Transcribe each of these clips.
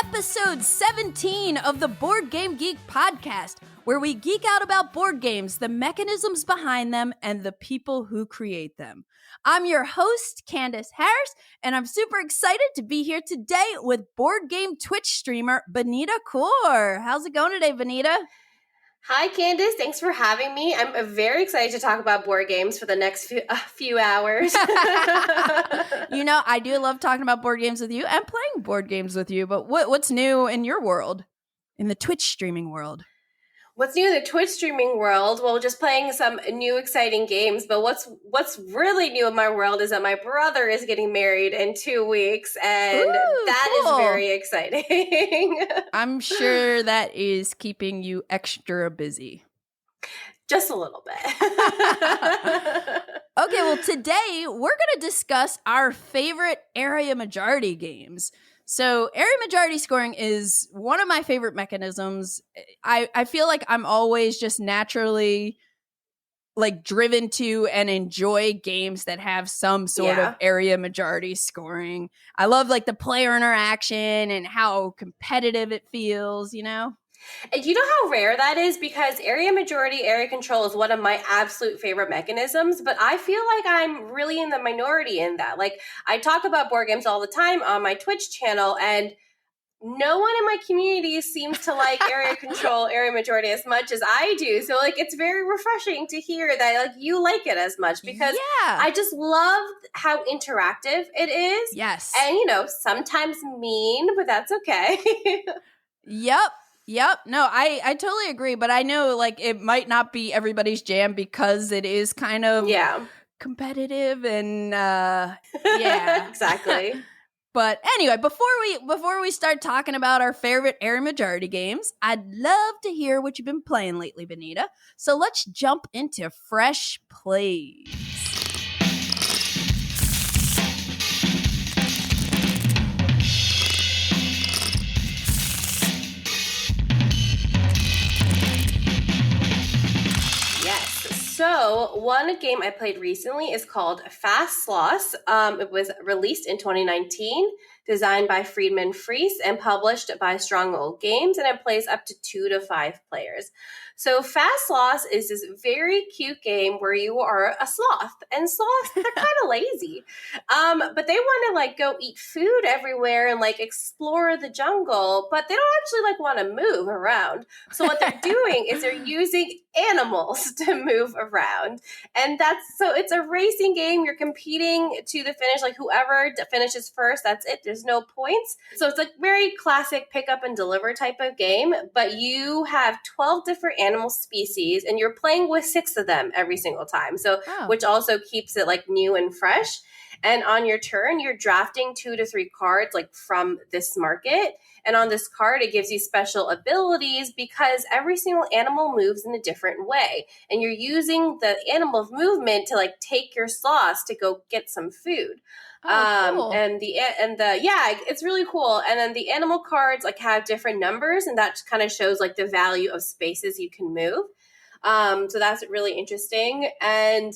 episode 17 of the Board Game Geek podcast, where we geek out about board games, the mechanisms behind them, and the people who create them. I'm your host, Candace Harris, and I'm super excited to be here today with board game Twitch streamer Beneeta Kaur. How's it going today, Beneeta? Hi, Candace. Thanks for having me. I'm very excited to talk about board games for the next few hours. You know, I do love talking about board games with you and playing board games with you, but what's new in your world, in the Twitch streaming world? What's new in the Twitch streaming world? Well, just playing some new exciting games, but what's really new in my world is that my brother is getting married in 2 weeks, and that cool. is very exciting. I'm sure that is keeping you extra busy. Just a little bit. Okay, well, today we're going to discuss our favorite area majority games. So area majority scoring is one of my favorite mechanisms. I feel like I'm always just naturally like driven to and enjoy games that have some sort of area majority scoring. I love like the player interaction and how competitive it feels, you know? And you know how rare that is? Because area majority, area control is one of my absolute favorite mechanisms, but I feel like I'm really in the minority in that. Like, I talk about board games all the time on my Twitch channel, and no one in my community seems to like area control, area majority as much as I do. So, like, it's very refreshing to hear that, like, you like it as much, because I just love how interactive it is. Yes. And, you know, sometimes mean, but that's okay. Yep. No, I totally agree. But I know like it might not be everybody's jam because it is kind of competitive and yeah. Exactly. But anyway, before we start talking about our favorite area majority games, I'd love to hear what you've been playing lately, Beneeta. So let's jump into fresh plays. So one game I played recently is called Fast Sloths. It was released in 2019, designed by Friedman Fries and published by Stronghold Games, and it plays up to 2 to 5 players. So Fast Sloths is this very cute game where you are a sloth, and sloths, they're kind of lazy. But they want to like go eat food everywhere and like explore the jungle, but they don't actually like want to move around. So what they're doing is they're using animals to move around. And so it's a racing game. You're competing to the finish, like whoever finishes first, that's it. There's no points. So it's like very classic pick up and deliver type of game, but you have 12 different animal species and you're playing with 6 of them every single time. So, which also keeps it like new and fresh. And on your turn, you're drafting 2 to 3 cards like from this market. And on this card, it gives you special abilities because every single animal moves in a different way. And you're using the animal movement to like take your sloths to go get some food. Cool. It's really cool. And then the animal cards like have different numbers, and that kind of shows like the value of spaces you can move. So that's really interesting. And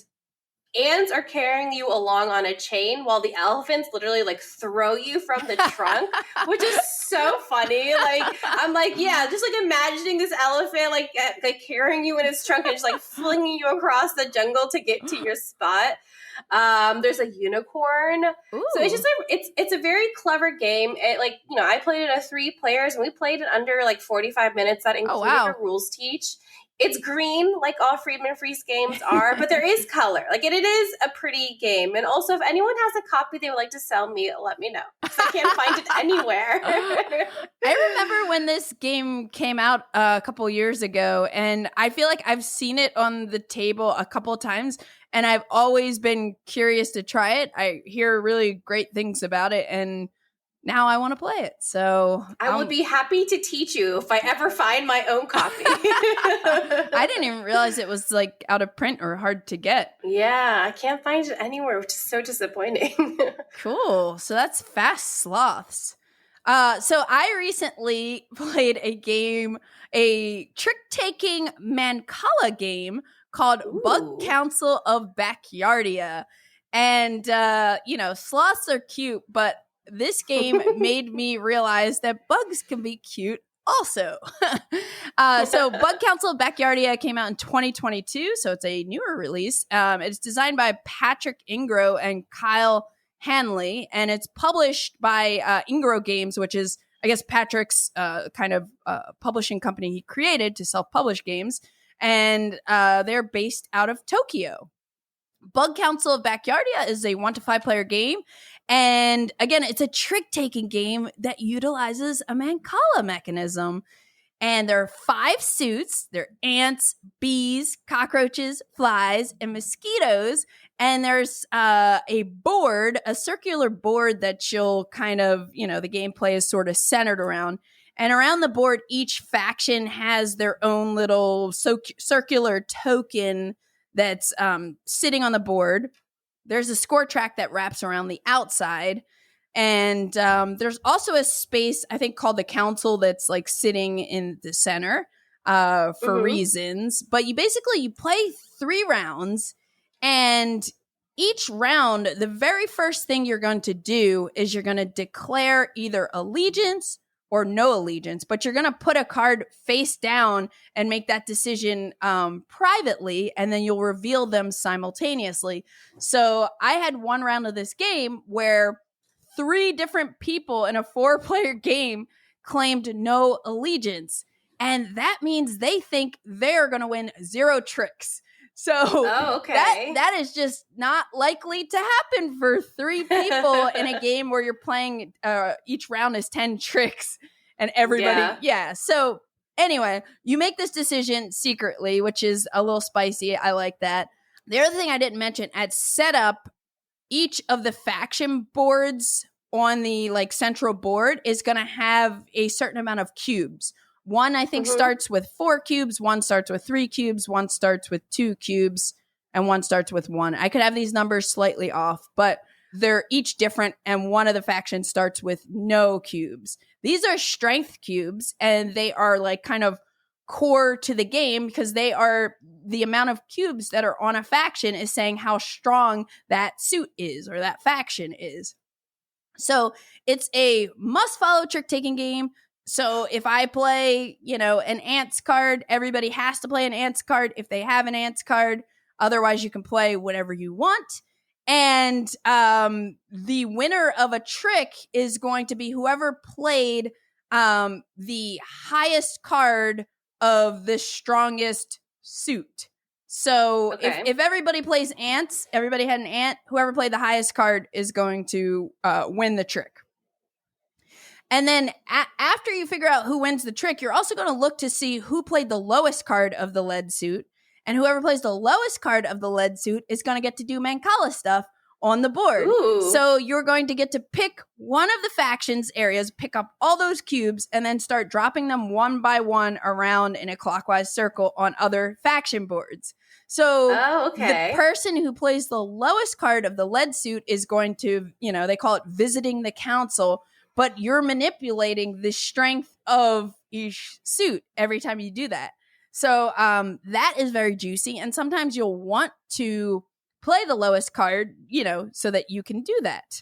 ants are carrying you along on a chain while the elephants literally like throw you from the trunk, which is so funny. Like, I'm like, just like imagining this elephant like carrying you in its trunk and just like flinging you across the jungle to get to your spot. There's a unicorn. Ooh. So it's just it's a very clever game. It like, you know, I played it at 3 players and we played it under like 45 minutes. That included a rules teach. It's green, like all Friedman Fries games are, but there is color. Like, it is a pretty game. And also, if anyone has a copy they would like to sell me, let me know. Because I can't find it anywhere. I remember when this game came out a couple years ago, and I feel like I've seen it on the table a couple of times, and I've always been curious to try it. I hear really great things about it, and now I want to play it. So I would be happy to teach you if I ever find my own copy. I didn't even realize it was like out of print or hard to get. Yeah, I can't find it anywhere, which is so disappointing. Cool. So that's Fast Sloths. So I recently played a trick-taking Mancala game called Bug Council of Backyardia. And, sloths are cute, but this game made me realize that bugs can be cute also. So Bug Council of Backyardia came out in 2022, so it's a newer release. It's designed by Patrick Ingro and Kyle Hanley, and it's published by Ingro Games, which is, I guess, Patrick's kind of publishing company he created to self-publish games, and they're based out of Tokyo. Bug Council of Backyardia is a 1 to 5 player game. And again, it's a trick-taking game that utilizes a Mancala mechanism. And there are 5 suits. There are ants, bees, cockroaches, flies, and mosquitoes. And there's a board, a circular board that you'll kind of, the gameplay is sort of centered around. And around the board, each faction has their own little circular token that's sitting on the board. There's a score track that wraps around the outside. And there's also a space, I think, called the Council that's like sitting in the center for reasons. But you play 3 rounds. And each round, the very first thing you're going to do is you're going to declare either allegiance or no allegiance, but you're going to put a card face down and make that decision privately, and then you'll reveal them simultaneously. So I had one round of this game where 3 different people in a 4-player game claimed no allegiance, and that means they think they're going to win 0 tricks. So that is just not likely to happen for 3 people in a game where you're playing each round is 10 tricks and everybody. Yeah. So anyway, you make this decision secretly, which is a little spicy. I like that. The other thing I didn't mention, at setup, each of the faction boards on the central board is going to have a certain amount of cubes. One, I think, starts with 4 cubes. One starts with 3 cubes. One starts with 2 cubes. And one starts with 1. I could have these numbers slightly off, but they're each different. And one of the factions starts with no cubes. These are strength cubes, and they are kind of core to the game because they are the amount of cubes that are on a faction is saying how strong that suit is or that faction is. So it's a must-follow trick-taking game. So if I play, an ants card, everybody has to play an ants card if they have an ants card. Otherwise, you can play whatever you want. And the winner of a trick is going to be whoever played the highest card of the strongest suit. So if everybody plays ants, everybody had an ant, whoever played the highest card is going to win the trick. And then after you figure out who wins the trick, you're also going to look to see who played the lowest card of the lead suit. And whoever plays the lowest card of the lead suit is going to get to do Mancala stuff on the board. Ooh. So you're going to get to pick one of the factions areas, pick up all those cubes, and then start dropping them one by one around in a clockwise circle on other faction boards. So the person who plays the lowest card of the lead suit is going to, they call it visiting the council, but you're manipulating the strength of each suit every time you do that. So that is very juicy. And sometimes you'll want to play the lowest card, so that you can do that.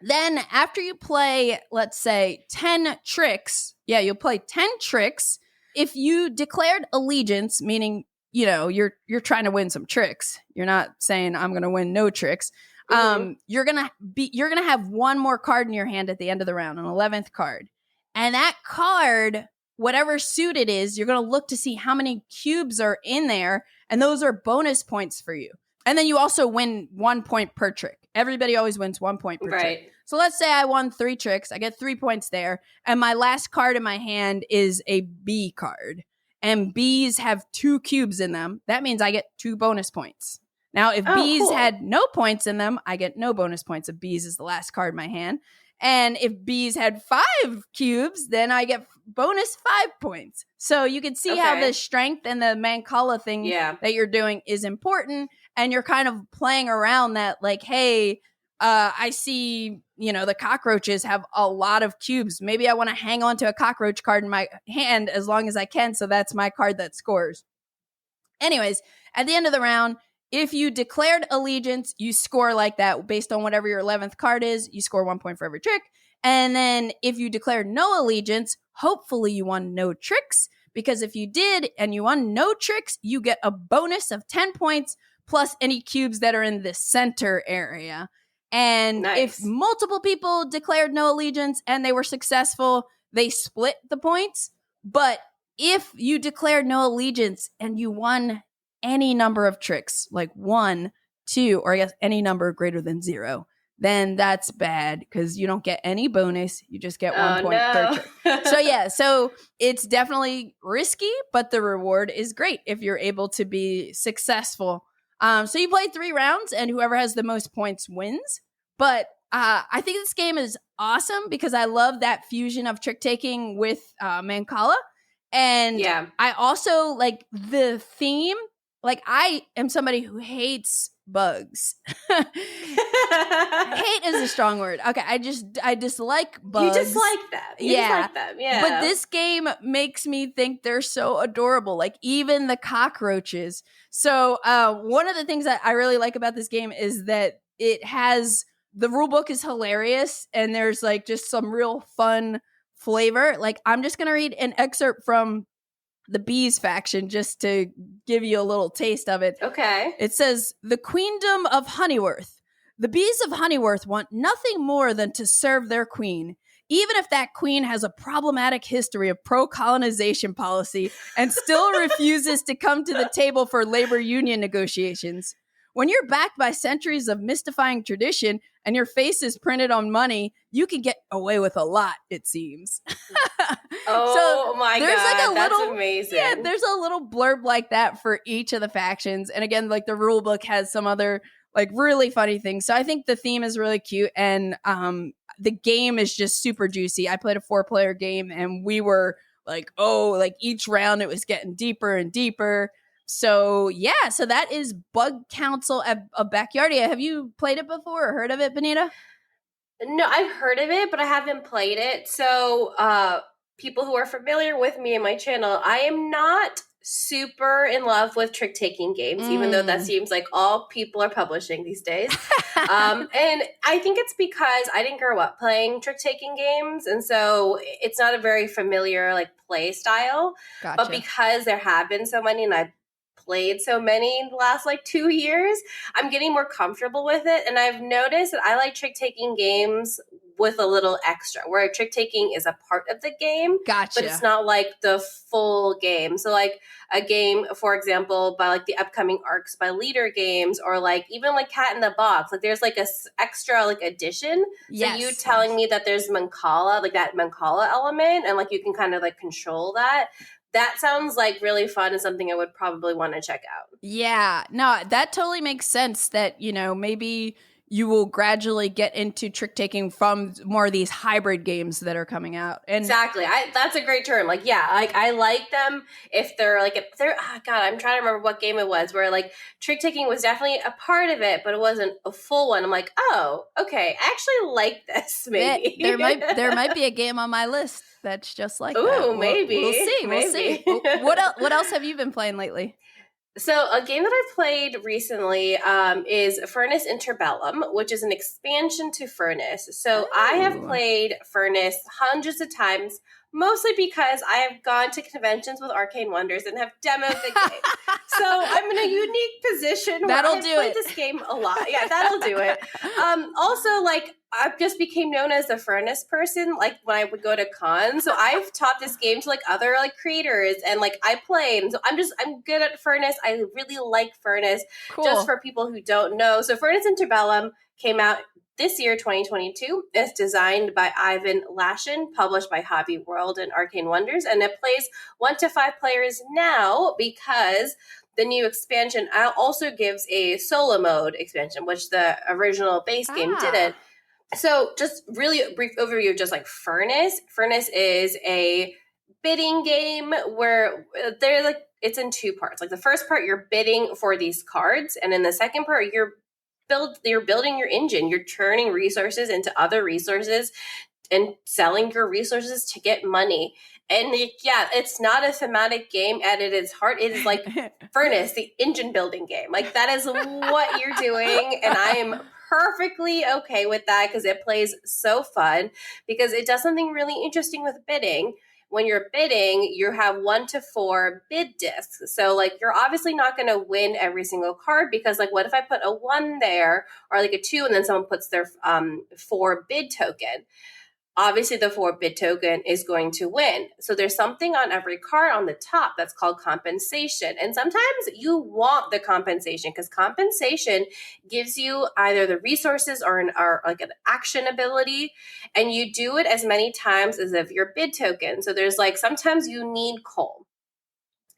Then after you play, let's say 10 tricks, you'll play 10 tricks. If you declared allegiance, meaning, you're trying to win some tricks. You're not saying I'm going to win no tricks. You're going to have one more card in your hand at the end of the round, an 11th card. And that card, whatever suit it is, you're going to look to see how many cubes are in there. And those are bonus points for you. And then you also win 1 point per trick. Everybody always wins 1 point per trick. So let's say I won 3 tricks. I get 3 points there. And my last card in my hand is a bee card. And bees have 2 cubes in them. That means I get 2 bonus points. Now, if bees had no points in them, I get no bonus points. If bees is the last card in my hand. And if bees had 5 cubes, then I get bonus 5 points. So you can see how the strength and the Mancala thing that you're doing is important. And you're kind of playing around that, hey, I see, the cockroaches have a lot of cubes. Maybe I want to hang on to a cockroach card in my hand as long as I can. So that's my card that scores. Anyways, at the end of the round, if you declared allegiance, you score like that based on whatever your 11th card is. You score 1 point for every trick. And then if you declared no allegiance, hopefully you won no tricks, because if you did and you won no tricks, you get a bonus of 10 points plus any cubes that are in the center area. And if multiple people declared no allegiance and they were successful, they split the points. But if you declared no allegiance and you won any number of tricks, like 1, 2, or I guess any number greater than 0, then that's bad because you don't get any bonus. You just get 1 point per trick. So it's definitely risky, but the reward is great if you're able to be successful. So you play 3 rounds and whoever has the most points wins. But I think this game is awesome because I love that fusion of trick taking with Mancala. And I also like the theme. Like, I am somebody who hates bugs. Hate is a strong word. Okay, I dislike bugs. You dislike them. Dislike them. Yeah. But this game makes me think they're so adorable. Like, even the cockroaches. So one of the things that I really like about this game is that it has, the rule book is hilarious and there's like just some real fun flavor. Like, I'm just going to read an excerpt from the bees faction just to give you a little taste of it. Okay. It says, the Queendom of Honeyworth. The bees of Honeyworth want nothing more than to serve their queen, even if that queen has a problematic history of pro-colonization policy and still refuses to come to the table for labor union negotiations. When you're backed by centuries of mystifying tradition and your face is printed on money, you can get away with a lot, it seems. My God, that's amazing. Yeah, there's a little blurb like that for each of the factions. And again, like the rule book has some other like really funny things. So I think the theme is really cute and the game is just super juicy. I played a 4-player game and we were like, each round it was getting deeper and deeper. So yeah, so that is Bug Council of Backyardia. Have you played it before or heard of it, Beneeta? No, I've heard of it, but I haven't played it. So people who are familiar with me and my channel, I am not super in love with trick-taking games, even though that seems like all people are publishing these days. And I think it's because I didn't grow up playing trick-taking games, and so it's not a very familiar like play style. Gotcha. But because there have been so many and I've played so many in the last like 2 years, I'm getting more comfortable with it. And I've noticed that I like trick-taking games with a little extra, where trick-taking is a part of the game. Gotcha. But it's not like the full game. So like a game, for example, by like the upcoming arcs by Leader Games, or like even like Cat in the Box, like there's like a extra like addition. Yes. So you telling me that there's Mancala, like that Mancala element, and like you can kind of like control that. That sounds like really fun and something I would probably want to check out. Yeah, no, that totally makes sense that, maybe you will gradually get into trick-taking from more of these hybrid games that are coming out. And exactly. That's a great term. Like, yeah, like I like them if they're God, I'm trying to remember what game it was where like trick-taking was definitely a part of it, but it wasn't a full one. I'm like, oh, okay, I actually like this maybe. There might be a game on my list that's just like that. Ooh, maybe. We'll see. We'll see. What else have you been playing lately? So a game that I've played recently is Furnace Interbellum, which is an expansion to Furnace. So I have played Furnace hundreds of times, mostly because I have gone to conventions with Arcane Wonders and have demoed the game. So I'm in a unique position where I've played this game a lot. Yeah, that'll do it. Also, like, I just became known as a Furnace person, like when I would go to cons. So I've taught this game to like other like creators, and like I play. And so I'm good at Furnace. I really like Furnace. Cool. Just for people who don't know. So Furnace Interbellum came out this year, 2022. It's designed by Ivan Lashin, published by Hobby World and Arcane Wonders, and it plays 1 to 5 players now because the new expansion also gives a solo mode expansion, which the original base game didn't. So just really a brief overview of just like Furnace. Furnace is a bidding game where they're like, it's in 2 parts. Like the first part, you're bidding for these cards. And in the second part, you're building your engine. You're turning resources into other resources and selling your resources to get money. And yeah, it's not a thematic game at its heart. It is like Furnace, the engine building game. Like that is what you're doing. And I am perfectly okay with that because it plays so fun because it does something really interesting with bidding. When you're bidding, you have 1 to 4 bid discs. So like you're obviously not going to win every single card because like what if I put a 1 there or like a 2 and then someone puts their 4 bid token? Obviously the 4 bid token is going to win. So there's something on every card on the top that's called compensation. And sometimes you want the compensation because compensation gives you either the resources or like an action ability. And you do it as many times as of your bid token. So there's like sometimes you need coal.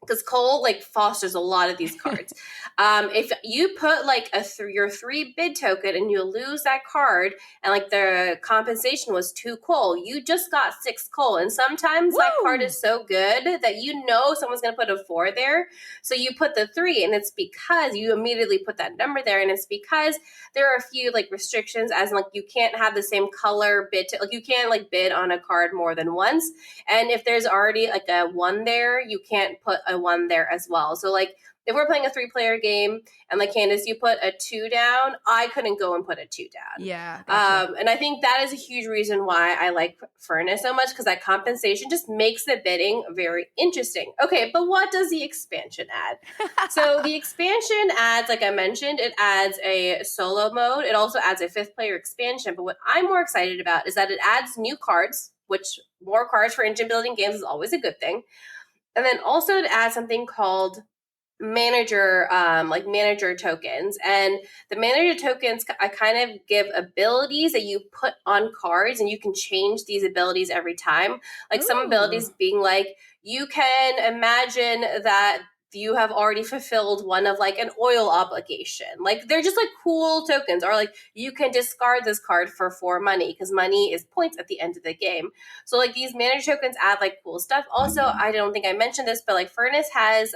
Because coal like fosters a lot of these cards. If you put like your 3 bid token and you lose that card, and like the compensation was 2 coal, you just got 6 coal. And sometimes that card is so good that you know someone's going to put a 4 there, so you put the 3, and it's because you immediately put that number there, and it's because there are a few like restrictions, as in, like you can't have the same color bid, like you can't like bid on a card more than once, and if there's already like a 1 there, you can't put a 1 there as well. So like if we're playing a 3-player game and like Candace, you put a 2 down, I couldn't go and put a 2 down. Yeah. Gotcha. And I think that is a huge reason why I like Furnace so much, because that compensation just makes the bidding very interesting. Okay, but what does the expansion add? So the expansion adds, like I mentioned, it adds a solo mode. It also adds a 5th player expansion. But what I'm more excited about is that it adds new cards, which more cards for engine building games is always a good thing. And then also it adds something called manager tokens. And the manager tokens I kind of give abilities that you put on cards, and you can change these abilities every time. Like some abilities being like, you can imagine that you have already fulfilled one of like an oil obligation. Like they're just like cool tokens. Or like you can discard this card for 4 money, because money is points at the end of the game. So like these manager tokens add like cool stuff. Also, I don't think I mentioned this, but like Furnace has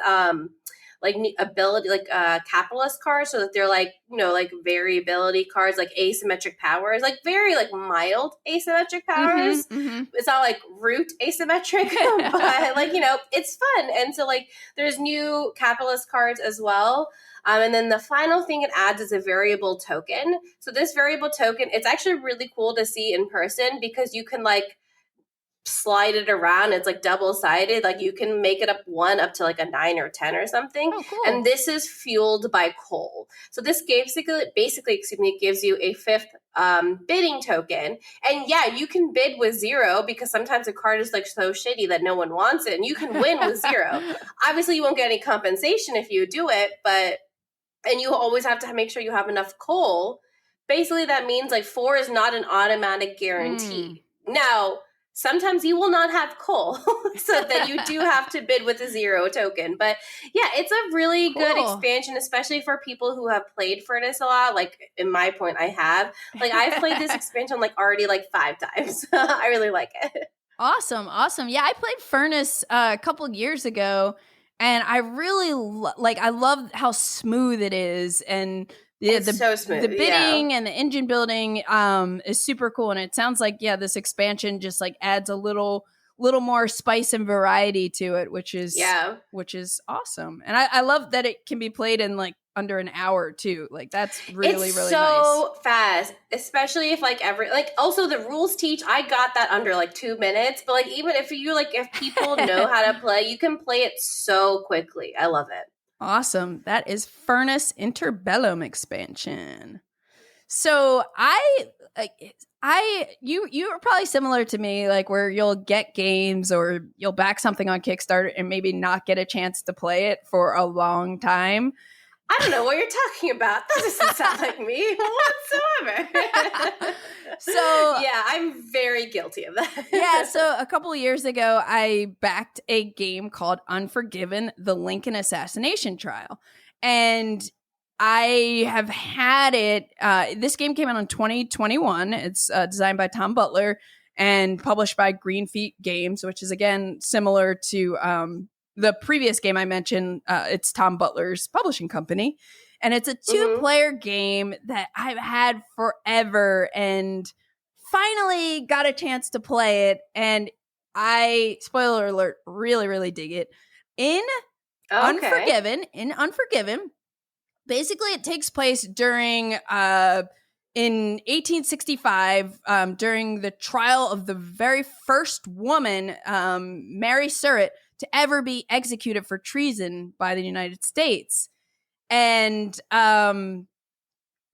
like ability, like capitalist cards, so that they're like, you know, like variability cards, like asymmetric powers, like very like mild asymmetric powers. It's not like root asymmetric, but like, you know, it's fun. And so like there's new capitalist cards as well. And then the final thing it adds is a variable token. So this variable token, it's actually really cool to see in person, because you can like slide it around. It's like double-sided. Like you can make it up to like a 9 or 10 or something. Oh, cool. And this is fueled by coal. So this basically gives you a 5th bidding token. And yeah, you can bid with 0, because sometimes a card is like so shitty that no one wants it, and you can win with 0. Obviously you won't get any compensation if you do it, and you always have to make sure you have enough coal. Basically that means like 4 is not an automatic guarantee. Now, sometimes you will not have coal, so that you do have to bid with a 0 token. But yeah, it's a really good expansion, especially for people who have played Furnace a lot. Like in my point, I have. Like I've played this expansion like already like 5 times. I really like it. Awesome. Yeah, I played Furnace a couple years ago, and I really I love how smooth it is, and it's so smooth. The bidding and the engine building is super cool. And it sounds like, this expansion just like adds a little more spice and variety to it, which is awesome. And I love that it can be played in like under an hour too. Like that's really it's really so nice. fast, especially if like also the rules teach. I got that under like 2 minutes, but like even if people know how to play, you can play it so quickly. I love it. Awesome. That is Furnace Interbellum expansion. So you are probably similar to me, like where you'll get games or you'll back something on Kickstarter and maybe not get a chance to play it for a long time. I don't know what you're talking about. That doesn't sound like me whatsoever. So yeah, I'm very guilty of that. Yeah, so a couple of years ago, I backed a game called Unforgiven, the Lincoln Assassination Trial. And I have had it. This game came out in 2021. It's designed by Tom Butler and published by Green Feet Games, which is, again, similar to the previous game I mentioned. It's Tom Butler's publishing company. And it's a 2-player game that I've had forever, and finally got a chance to play it. And I, spoiler alert, really, really dig it. Unforgiven, basically it takes place during in 1865, during the trial of the very first woman, Mary Surratt, to ever be executed for treason by the United States. And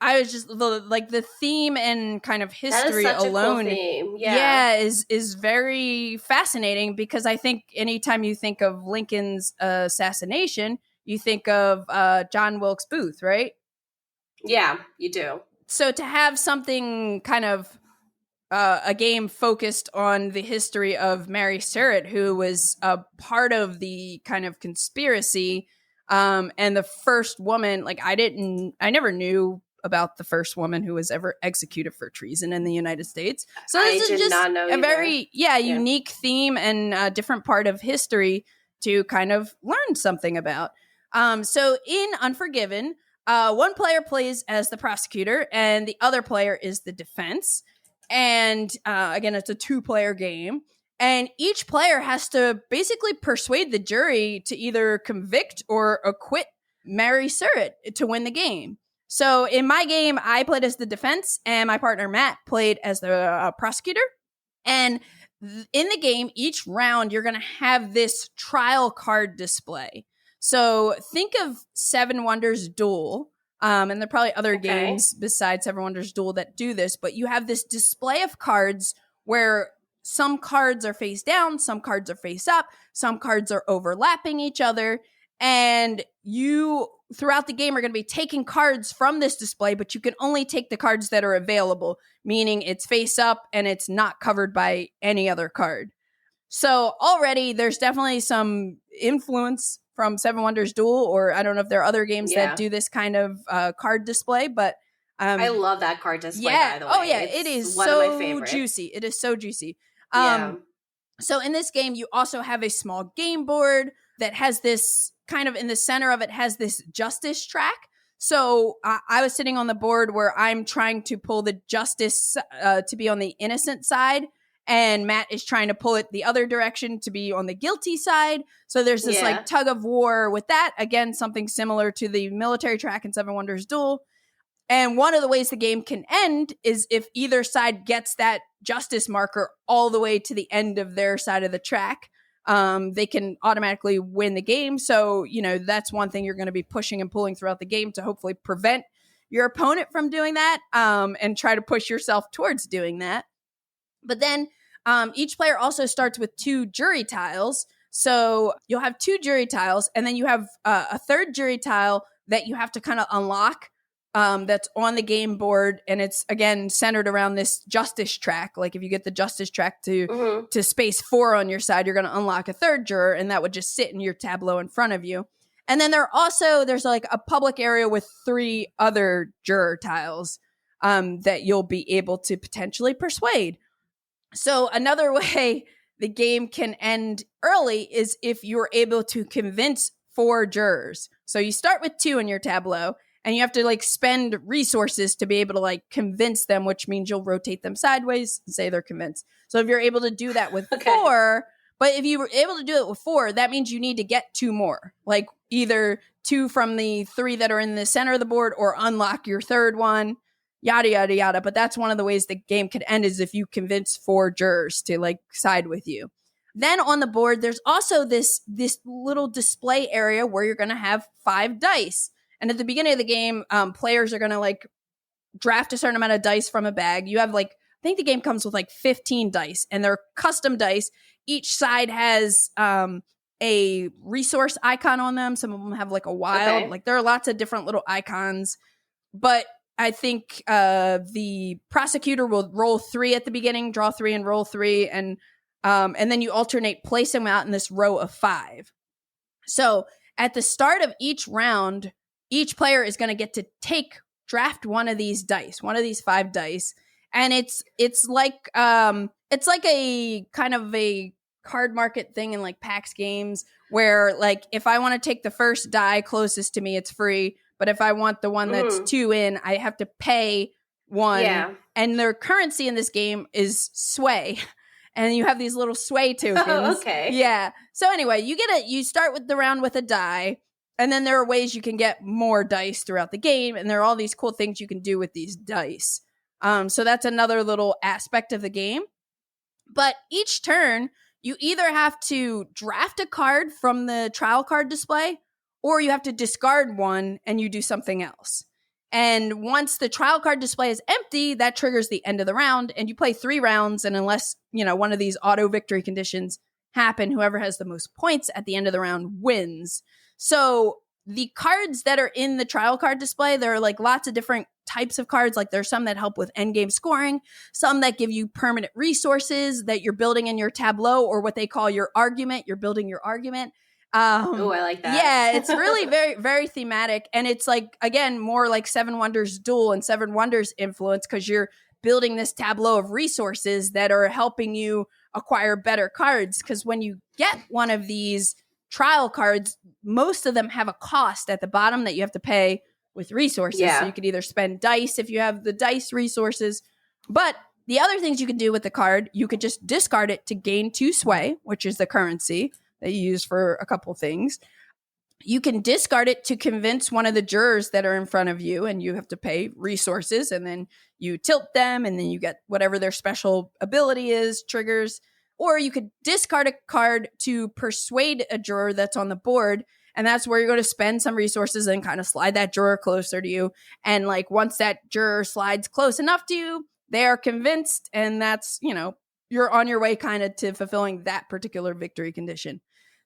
I was just the theme and kind of history that is such alone, a cool theme. Yeah, is very fascinating, because I think anytime you think of Lincoln's assassination, you think of John Wilkes Booth, right? Yeah, you do. So to have something kind of a game focused on the history of Mary Surratt, who was a part of the kind of conspiracy, and the first woman, I never knew about the first woman who was ever executed for treason in the United States. So this is just a very unique theme and a different part of history to kind of learn something about. So in Unforgiven, one player plays as the prosecutor and the other player is the defense. And again, it's a 2-player game. And each player has to basically persuade the jury to either convict or acquit Mary Surratt to win the game. So in my game, I played as the defense and my partner Matt played as the prosecutor. And in the game, each round, you're going to have this trial card display. So think of Seven Wonders Duel. And there are probably other games besides Seven Wonders Duel that do this, but you have this display of cards where some cards are face down, some cards are face up, some cards are overlapping each other. And you, throughout the game, are going to be taking cards from this display, but you can only take the cards that are available, meaning it's face up and it's not covered by any other card. So already there's definitely some influence from Seven Wonders Duel, or I don't know if there are other games that do this kind of card display, but I love that card display, by the way. Oh, yeah, it is one of my favorites. Juicy. It is so juicy. So in this game, you also have a small game board that has this kind of, in the center of it, has this justice track. So I was sitting on the board where I'm trying to pull the justice to be on the innocent side, and Matt is trying to pull it the other direction to be on the guilty side. So there's this like tug of war with that. Again, something similar to the military track in Seven Wonders Duel. And one of the ways the game can end is if either side gets that justice marker all the way to the end of their side of the track, they can automatically win the game. So, you know, that's one thing you're going to be pushing and pulling throughout the game to hopefully prevent your opponent from doing that, and try to push yourself towards doing that. But then each player also starts with 2 jury tiles. So you'll have 2 jury tiles, and then you have a third jury tile that you have to kind of unlock. That's on the game board, and it's again centered around this justice track. Like if you get the justice track to space 4 on your side, you're going to unlock a third juror, and that would just sit in your tableau in front of you. And then there's like a public area with 3 other juror tiles that you'll be able to potentially persuade. So another way the game can end early is if you're able to convince 4 jurors. So you start with 2 in your tableau, and you have to like spend resources to be able to like convince them, which means you'll rotate them sideways and say they're convinced. So if you're able to do that with 4, but if you were able to do it with 4, that means you need to get 2 more, like either 2 from the 3 that are in the center of the board or unlock your third one, yada, yada, yada. But that's one of the ways the game could end, is if you convince 4 jurors to like side with you. Then on the board, there's also this little display area where you're going to have 5 dice. And at the beginning of the game, players are going to like draft a certain amount of dice from a bag. You have like, I think the game comes with like 15 dice, and they're custom dice. Each side has a resource icon on them. Some of them have like a wild, like there are lots of different little icons. But I think the prosecutor will roll 3 at the beginning, draw 3 and roll 3. And then you alternate, place them out in this row of 5. So at the start of each round, each player is going to get to draft one of these dice, one of these 5 dice. And it's like a kind of a card market thing in like PAX games, where like if I want to take the first die closest to me, it's free. But if I want the one that's 2 in, I have to pay 1. Yeah. And their currency in this game is sway. And you have these little sway tokens. Oh, okay. Yeah. So anyway, you start with the round with a die. And then there are ways you can get more dice throughout the game. And there are all these cool things you can do with these dice. So that's another little aspect of the game. But each turn, you either have to draft a card from the trial card display, or you have to discard one and you do something else. And once the trial card display is empty, that triggers the end of the round, and you play 3 rounds. And unless, one of these auto victory conditions happen, whoever has the most points at the end of the round wins. So the cards that are in the trial card display, there are like lots of different types of cards. Like there's some that help with endgame scoring, some that give you permanent resources that you're building in your tableau, or what they call your argument. You're building your argument. Oh, I like that. Yeah, it's really very, very thematic. And it's like, again, more like Seven Wonders Duel and Seven Wonders influence, because you're building this tableau of resources that are helping you acquire better cards. Because when you get one of these trial cards, most of them have a cost at the bottom that you have to pay with resources. Yeah. So you could either spend dice if you have the dice resources. But the other things you can do with the card, you could just discard it to gain 2 sway, which is the currency that you use for a couple things. You can discard it to convince one of the jurors that are in front of you, and you have to pay resources, and then you tilt them, and then you get whatever their special ability is, triggers. Or you could discard a card to persuade a juror that's on the board, and that's where you're going to spend some resources and kind of slide that juror closer to you. And like once that juror slides close enough to you, they are convinced, and that's, you're on your way kind of to fulfilling that particular victory condition.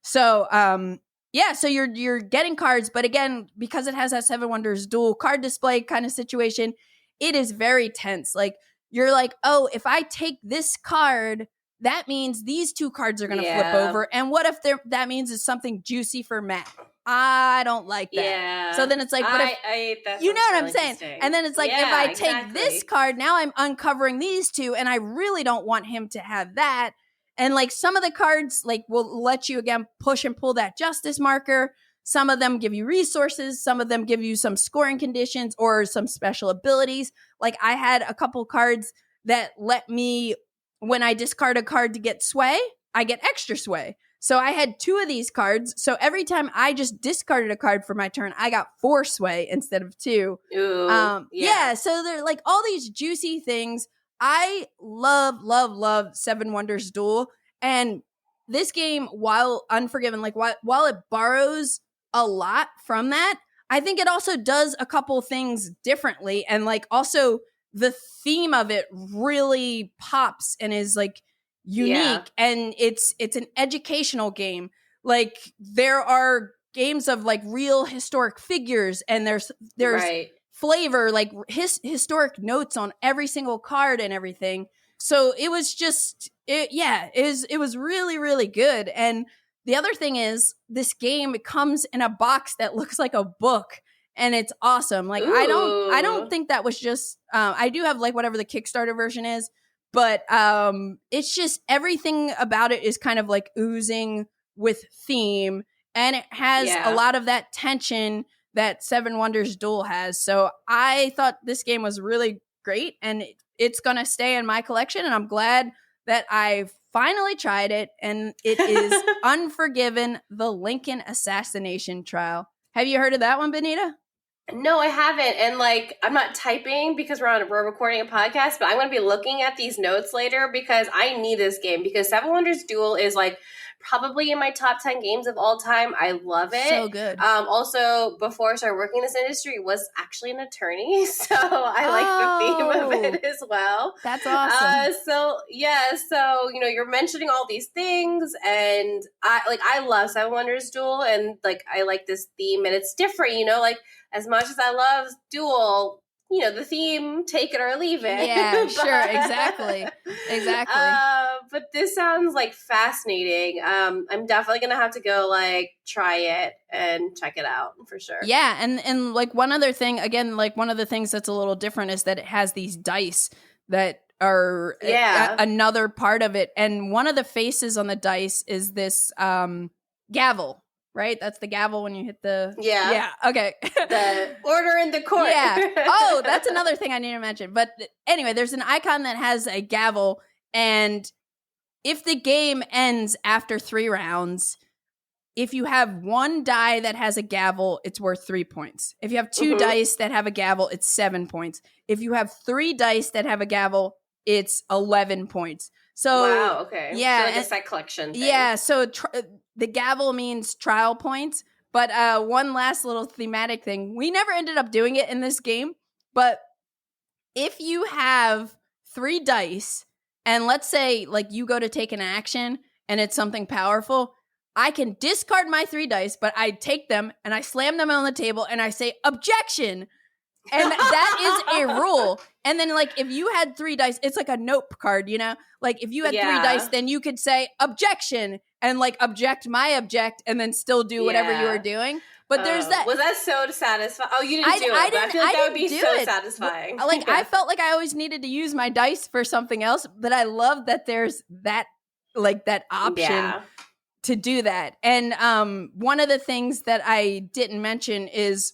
So, so you're getting cards, but again, because it has that Seven Wonders Duel card display kind of situation, it is very tense. Like you're like, oh, if I take this card, that means these 2 cards are going to flip over. And what if that means is something juicy for Matt? I don't like that. Yeah. So then it's like, what if, you know what I'm saying? And then it's like, if I take this card, now I'm uncovering these 2, and I really don't want him to have that. And like some of the cards like will let you again push and pull that justice marker. Some of them give you resources. Some of them give you some scoring conditions or some special abilities. Like I had a couple cards that let me, when I discard a card to get sway, I get extra sway. So I had 2 of these cards. So every time I just discarded a card for my turn, I got 4 sway instead of 2. Ooh, yeah. So they're like all these juicy things. I love Seven Wonders Duel. And this game, while Unforgiven, like while it borrows a lot from that, I think it also does a couple things differently. And like also the theme of it really pops and is like unique. Yeah. And it's an educational game. Like there are games of like real historic figures, and there's right. flavor, like historic notes on every single card and everything. So it was just, it was really, really good. And the other thing is this game, it comes in a box that looks like a book, and it's awesome. Like Ooh. I don't think that was just, I do have like whatever the Kickstarter version is, but it's just everything about it is kind of like oozing with theme, and it has a lot of that tension that Seven Wonders Duel has. So I thought this game was really great, and it's going to stay in my collection, and I'm glad that I finally tried it, and it is Unforgiven, the Lincoln Assassination Trial. Have you heard of that one, Beneeta? No, I haven't. And like, I'm not typing because we're recording a podcast, but I'm going to be looking at these notes later because I need this game, because Seven Wonders Duel is like probably in my top 10 games of all time. I love it. So good. Also, before I started working in this industry, was actually an attorney. So I like the theme of it as well. That's awesome. So you're mentioning all these things, and I love Seven Wonders Duel, and like I like this theme, and it's different, like as much as I love Duel, the theme, take it or leave it. Yeah, sure, exactly. But this sounds like fascinating. I'm definitely gonna have to go like try it and check it out for sure. Yeah, and like one other thing, again, like one of the things that's a little different is that it has these dice that are another part of it, and one of the faces on the dice is this gavel. Right? That's the gavel when you hit the... Yeah, okay. The order in the court. Yeah. Oh, that's another thing I need to mention. But anyway, there's an icon that has a gavel, and if the game ends after 3 rounds, if you have one die that has a gavel, it's worth 3 points. If you have two dice that have a gavel, it's 7 points. If you have 3 dice that have a gavel, it's 11 points. So wow, okay. Yeah. So like a set collection thing. Yeah, so the gavel means trial points. But one last little thematic thing. We never ended up doing it in this game, but if you have 3 dice, and let's say like you go to take an action and it's something powerful, I can discard my 3 dice, but I take them and I slam them on the table and I say objection. And that is a rule. And then like if you had 3 dice, it's like a nope card, you know? Like if you had 3 dice, then you could say objection and like object my object and then still do whatever you were doing. But there's that. Was that so satisfying? Oh, you didn't do it. But I feel like that would be so satisfying. Like I felt like I always needed to use my dice for something else, but I love that there's that like that option to do that. And one of the things that I didn't mention is,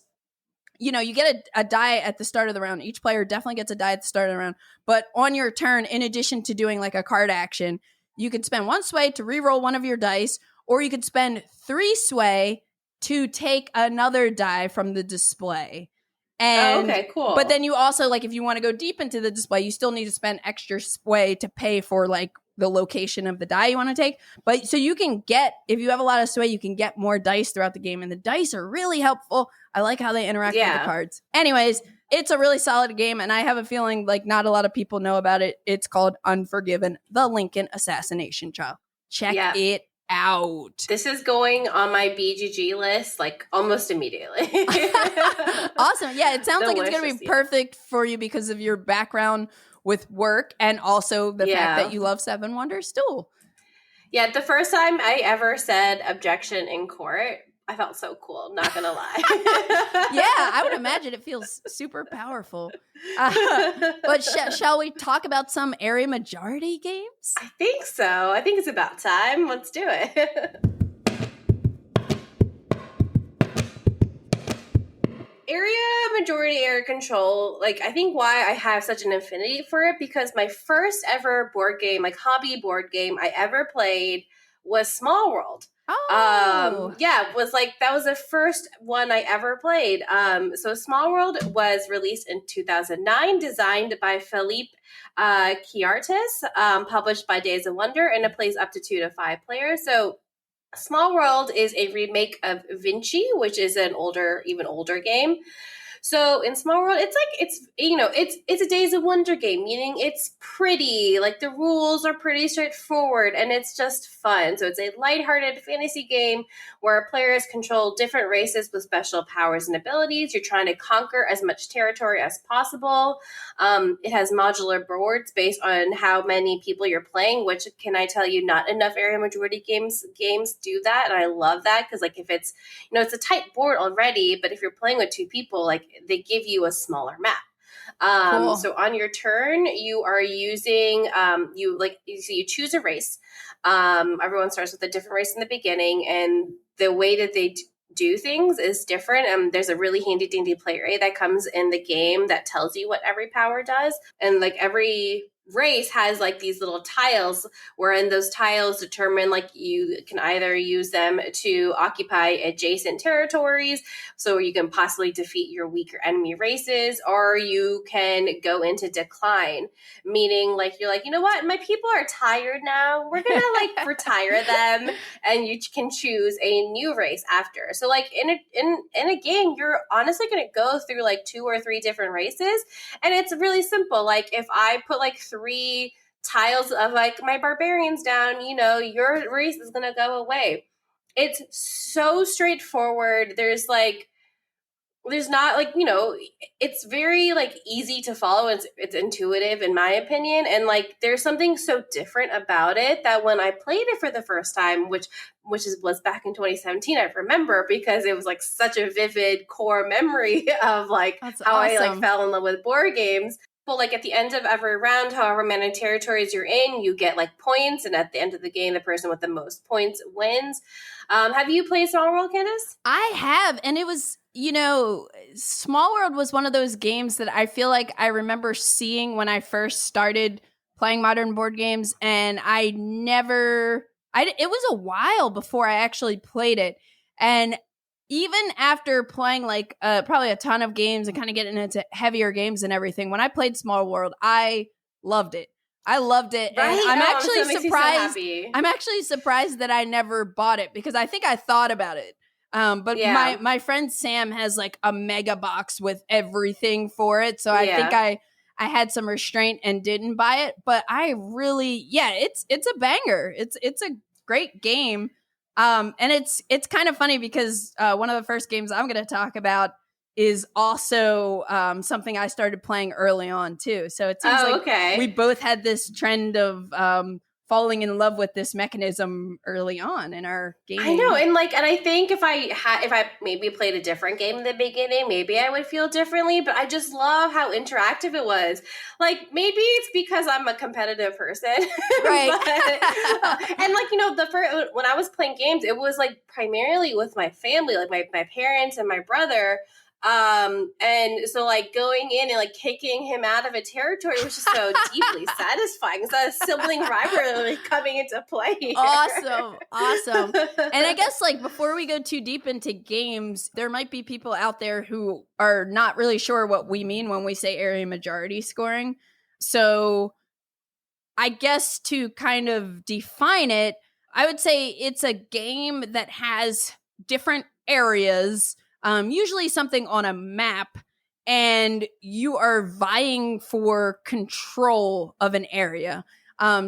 you know, you get a die at the start of the round. Each player definitely gets a die at the start of the round. But on your turn, in addition to doing like a card action, you can spend 1 sway to reroll one of your dice, or you could spend 3 sway to take another die from the display. And, okay, cool. But then you also, like, if you want to go deep into the display, you still need to spend extra sway to pay for, like, the location of the die you want to take. But so you can get, if you have a lot of sway, you can get more dice throughout the game. And the dice are really helpful. I like how they interact with the cards. Anyways, it's a really solid game. And I have a feeling like not a lot of people know about it. It's called Unforgiven, the Lincoln Assassination Trial. Check it out. This is going on my BGG list like almost immediately. Awesome. Yeah, it sounds like it's going to be perfect for you because of your background with work and also the fact that you love Seven Wonders too. Yeah, the first time I ever said objection in court, I felt so cool, not gonna lie. I would imagine it feels super powerful. But shall we talk about some area majority games? I think so. I think it's about time. Let's do it. Area majority area control, like I think why I have such an affinity for it, because my first ever board game, like hobby board game I ever played was Small World. Was like that was the first one I ever played. So Small World was released in 2009, designed by Philippe Chiartis, published by Days of Wonder, and it plays up to 2 to 5 players. So Small World is a remake of Vinci, which is an even older game. So in Small World, it's a Days of Wonder game, meaning it's pretty, like the rules are pretty straightforward and it's just fun. So it's a lighthearted fantasy game where players control different races with special powers and abilities. You're trying to conquer as much territory as possible. It has modular boards based on how many people you're playing, which can I tell you, not enough area majority games do that. And I love that because like if it's, it's a tight board already, but if you're playing with 2 people, like they give you a smaller map. Cool. So on your turn, you are using, you choose a race. Everyone starts with a different race in the beginning, and the way that they do things is different. There's a really handy dandy player aid that comes in the game that tells you what every power does. And like every race has like these little tiles, wherein those tiles determine like you can either use them to occupy adjacent territories, so you can possibly defeat your weaker enemy races, or you can go into decline, meaning like you're like, you know what, my people are tired now, we're gonna like retire them, and you can choose a new race after. So like in a game, you're honestly gonna go through like 2 or 3 different races, and it's really simple. Like if I put like 3 tiles of like my barbarians down, your race is gonna go away. It's so straightforward. There's not like, it's very like easy to follow. It's intuitive in my opinion. And like, there's something so different about it that when I played it for the first time, which was back in 2017, I remember because it was like such a vivid core memory of like That's how awesome. I like fell in love with board games. Well, like at the end of every round, however many territories you're in, you get like points. And at the end of the game, the person with the most points wins. Have you played Small World, Candace? I have. And it was, Small World was one of those games that I feel like I remember seeing when I first started playing modern board games. And I never it was a while before I actually played it. And even after playing like probably a ton of games and kind of getting into heavier games and everything, when I played Small World, I loved it. I loved it. Right? And I'm actually so surprised. happy. I'm actually surprised that I never bought it because I think I thought about it. But Yeah. my friend Sam has like a mega box with everything for it. So I think I had some restraint and didn't buy it. But I really, it's a banger. It's a great game. And it's kind of funny because one of the first games I'm going to talk about is also something I started playing early on too. So it seems we both had this trend of falling in love with this mechanism early on in our gaming. I know, and I think if I maybe played a different game in the beginning, maybe I would feel differently. But I just love how interactive it was. Like maybe it's because I'm a competitive person, right? And the first when I was playing games, it was like primarily with my family, like my parents and my brother. And so like going in and like kicking him out of a territory was just so deeply satisfying. It's a sibling rivalry coming into play here. Awesome. And I guess like before we go too deep into games, there might be people out there who are not really sure what we mean when we say area majority scoring. So I guess to kind of define it, I would say it's a game that has different areas, usually something on a map, and you are vying for control of an area.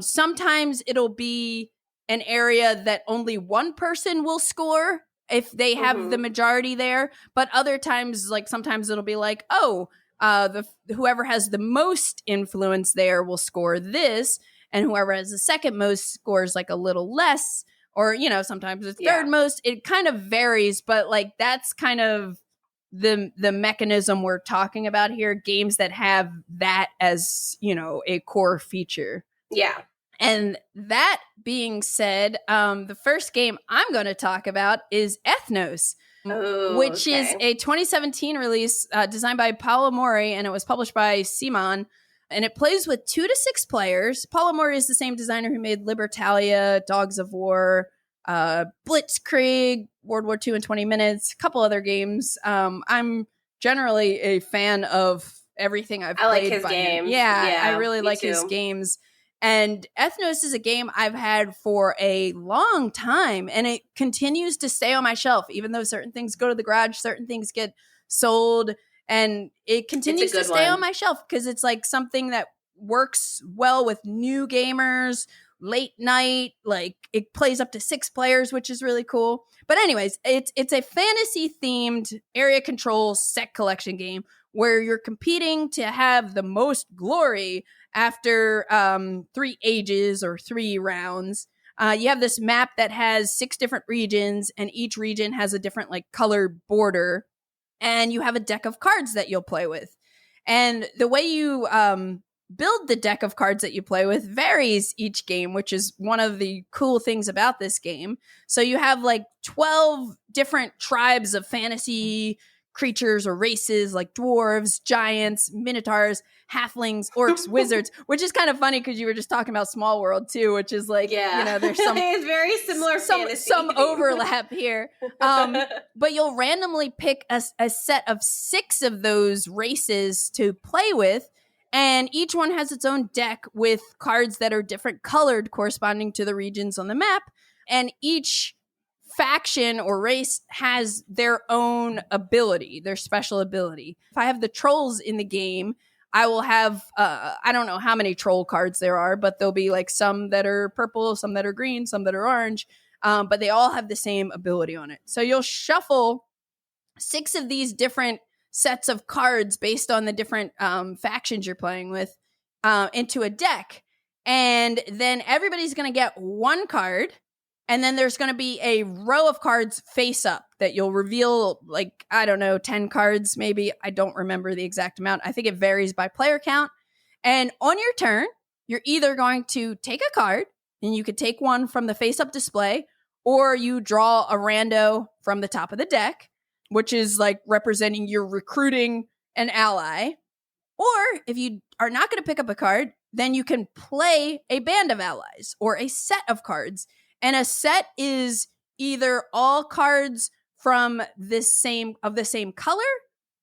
Sometimes it'll be an area that only one person will score if they have the majority there, but other times, like sometimes it'll be like, whoever has the most influence there will score this, and whoever has the second most scores like a little less, or sometimes it's third most. It kind of varies, but like that's kind of the mechanism we're talking about here. Games that have that as a core feature. Yeah. And that being said, the first game I'm going to talk about is Ethnos. Which is a 2017 release designed by Paolo Mori, and it was published by Simon. And it plays with 2 to 6 players. Paolo Mori is the same designer who made Libertalia, Dogs of War, Blitzkrieg, World War II in 20 Minutes, a couple other games. I'm generally a fan of everything I've played. I like his games. Yeah, I really like his games. And Ethnos is a game I've had for a long time, and it continues to stay on my shelf, even though certain things go to the garage, certain things get sold, and it continues to stay on my shelf because it's like something that works well with new gamers, late night, like it plays up to 6 players, which is really cool. But anyways, it's a fantasy themed area control set collection game where you're competing to have the most glory after 3 ages or 3 rounds. You have this map that has 6 different regions, and each region has a different like colored border, and you have a deck of cards that you'll play with. And the way you build the deck of cards that you play with varies each game, which is one of the cool things about this game. So you have like 12 different tribes of fantasy creatures or races like dwarves, giants, minotaurs, halflings, orcs, wizards, which is kind of funny because you were just talking about Small World too, which is like, there's some it's very similar some overlap here. But you'll randomly pick a set of 6 of those races to play with, and each one has its own deck with cards that are different colored corresponding to the regions on the map, and each faction or race has their own ability, their special ability. If I have the trolls in the game, I will have, I don't know how many troll cards there are, but there'll be like some that are purple, some that are green, some that are orange, but they all have the same ability on it. So you'll shuffle 6 of these different sets of cards based on the different factions you're playing with into a deck. And then everybody's going to get 1 card. And then there's going to be a row of cards face up that you'll reveal, like, I don't know, 10 cards maybe. I don't remember the exact amount. I think it varies by player count. And on your turn, you're either going to take a card, and you could take one from the face up display, or you draw a rando from the top of the deck, which is like representing you're recruiting an ally. Or if you are not going to pick up a card, then you can play a band of allies or a set of cards. And a set is either all cards from the same color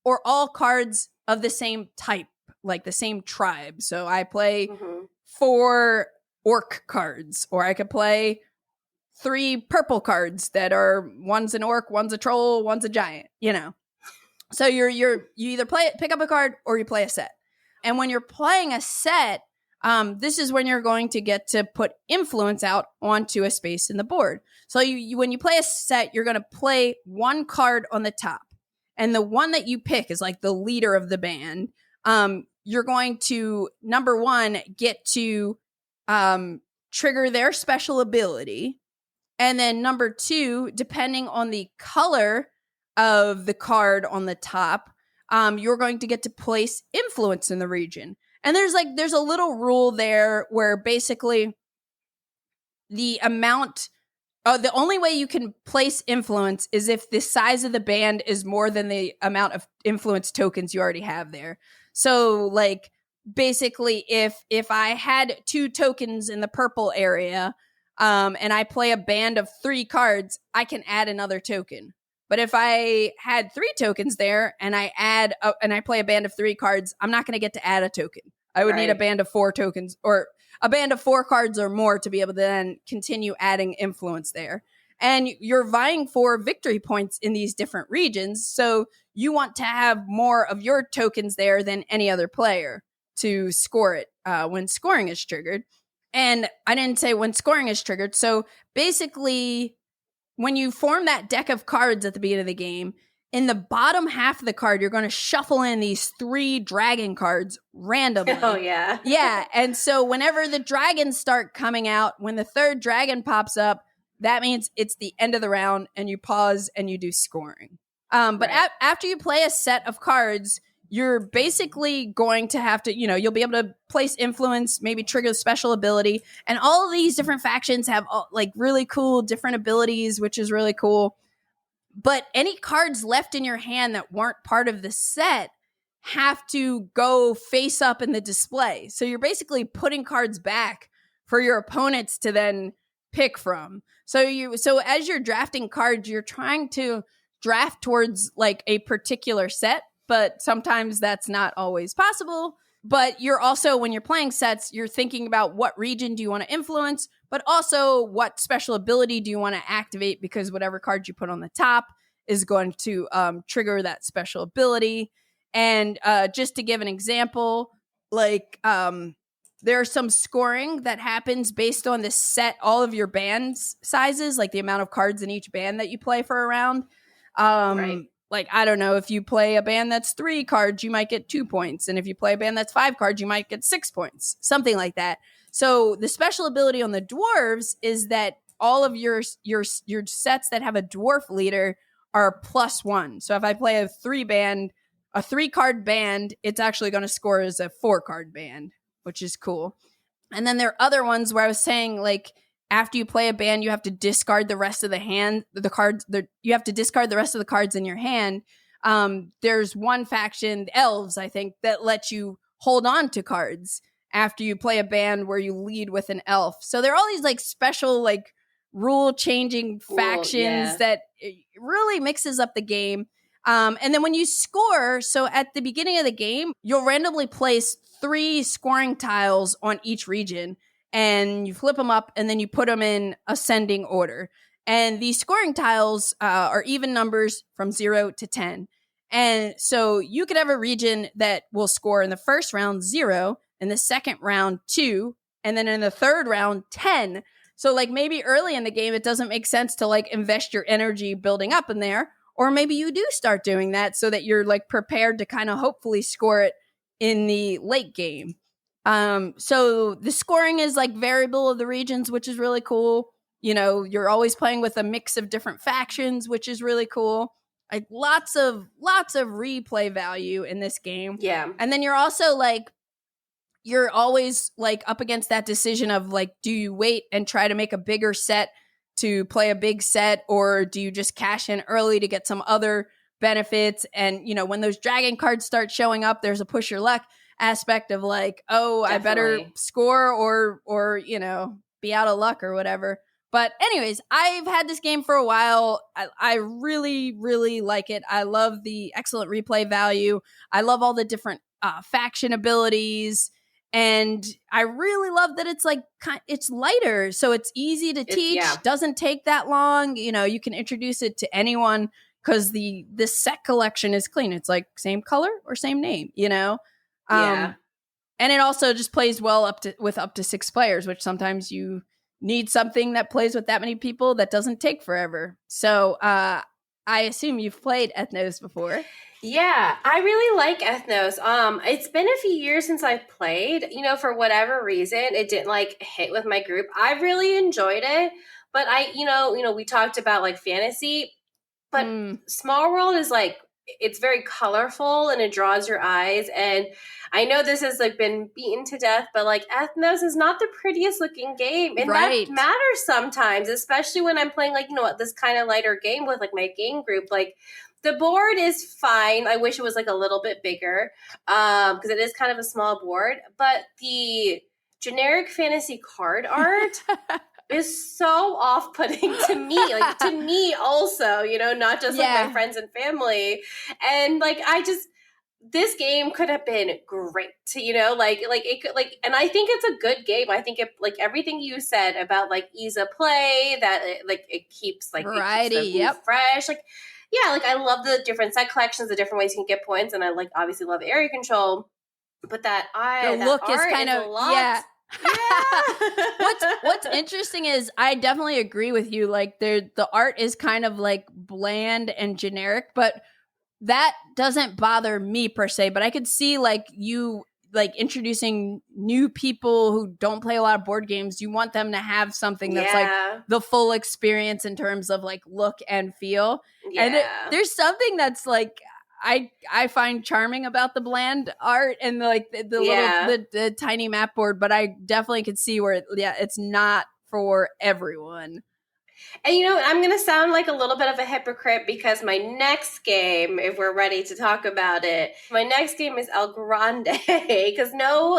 or all cards of the same type, like the same tribe. So I play 4 orc cards, or I could play 3 purple cards that are one's an orc, one's a troll, one's a giant, you know. So you either pick up a card or you play a set. And when you're playing a set, this is when you're going to get to put influence out onto a space in the board. So when you play a set, you're going to play 1 card on the top. And the one that you pick is like the leader of the band. You're going to, number 1, get to trigger their special ability. And then number 2, depending on the color of the card on the top, you're going to get to place influence in the region. And there's a little rule there where basically the only way you can place influence is if the size of the band is more than the amount of influence tokens you already have there. So like basically if I had 2 tokens in the purple area, and I play a band of 3 cards, I can add another token. But if I had 3 tokens there and I play a band of 3 cards, I'm not going to get to add a token. I would need a band of 4 tokens or a band of 4 cards or more to be able to then continue adding influence there. And you're vying for victory points in these different regions. So you want to have more of your tokens there than any other player to score it when scoring is triggered. And I didn't say when scoring is triggered. So basically, when you form that deck of cards at the beginning of the game, in the bottom half of the card, you're going to shuffle in these 3 dragon cards randomly. Oh, yeah. Yeah. And so whenever the dragons start coming out, when the 3rd dragon pops up, that means it's the end of the round and you pause and you do scoring. But after you play a set of cards, you're basically going to have to, you'll be able to place influence, maybe trigger a special ability. And all of these different factions have like really cool different abilities, which is really cool. But any cards left in your hand that weren't part of the set have to go face up in the display. So you're basically putting cards back for your opponents to then pick from. So as you're drafting cards, you're trying to draft towards like a particular set, but sometimes that's not always possible. But you're also, when you're playing sets, you're thinking about what region do you want to influence, but also what special ability do you want to activate, because whatever card you put on the top is going to trigger that special ability. And just to give an example, like there's some scoring that happens based on the set, all of your band sizes, like the amount of cards in each band that you play for a round. Like, I don't know, if you play a band that's 3 cards, you might get 2 points. And if you play a band that's 5 cards, you might get 6 points, something like that. So the special ability on the dwarves is that all of your sets that have a dwarf leader are +1. So if I play a 3-card band, it's actually going to score as a 4-card band, which is cool. And then there are other ones where I was saying, like, after you play a band, you have to discard the rest of you have to discard the rest of the cards in your hand. There's one faction, the elves, I think, that lets you hold on to cards after you play a band where you lead with an elf. So there are all these like special like rule changing factions that really mixes up the game. And then when you score, so at the beginning of the game, you'll randomly place 3 scoring tiles on each region. And you flip them up and then you put them in ascending order. And these scoring tiles are even numbers from 0 to 10. And so you could have a region that will score in the first round 0, in the second round 2, and then in the third round 10. So like maybe early in the game, it doesn't make sense to like invest your energy building up in there. Or maybe you do start doing that so that you're like prepared to kind of hopefully score it in the late game. So the scoring is like variable of the regions, which is really cool. You're always playing with a mix of different factions, which is really cool. Like lots of replay value in this game. Yeah. And then you're also like, you're always like up against that decision of like, do you wait and try to make a bigger set to play a big set, or do you just cash in early to get some other benefits? And, when those dragon cards start showing up, there's a push your luck aspect of like, oh, definitely. I better score or be out of luck or whatever. But anyways, I've had this game for a while. I really, really like it. I love the excellent replay value. I love all the different faction abilities. And I really love that it's like it's lighter, so it's easy to teach. Doesn't take that long. You know, you can introduce it to anyone because the set collection is clean. It's like same color or same name. You know, and it also just plays well with up to 6 players, which sometimes you need something that plays with that many people that doesn't take forever. So I assume you've played Ethnos before. Yeah, I really like Ethnos. It's been a few years since I've played. You know, for whatever reason, it didn't like hit with my group. I really enjoyed it, but we talked about like fantasy, but Small World is like, it's very colorful and it draws your eyes. And I know this has like been beaten to death, but like Ethnos is not the prettiest looking game, and that matters sometimes, especially when I'm playing like this kind of lighter game with like my game group. Like, the board is fine. I wish it was like a little bit bigger because it is kind of a small board. But the generic fantasy card art is so off-putting to me. Like, to me also, not just like my friends and family. And like, this game could have been great, like it could, like, and I think it's a good game. I think it, like, everything you said about like ease of play, that it keeps like variety, it keeps the fresh, like. Yeah, like I love the different set collections, the different ways you can get points, and I like obviously love area control. But the look is kind of a lot. What's interesting is I definitely agree with you. Like, the art is kind of like bland and generic, but that doesn't bother me per se. But I could see like you like introducing new people who don't play a lot of board games. You want them to have something that's like the full experience in terms of like look and feel. And there's something that's like I find charming about the bland art and like the little the tiny map board, but I definitely could see where it's not for everyone. And I'm going to sound like a little bit of a hypocrite because my next game, if we're ready to talk about it, my next game is El Grande, because no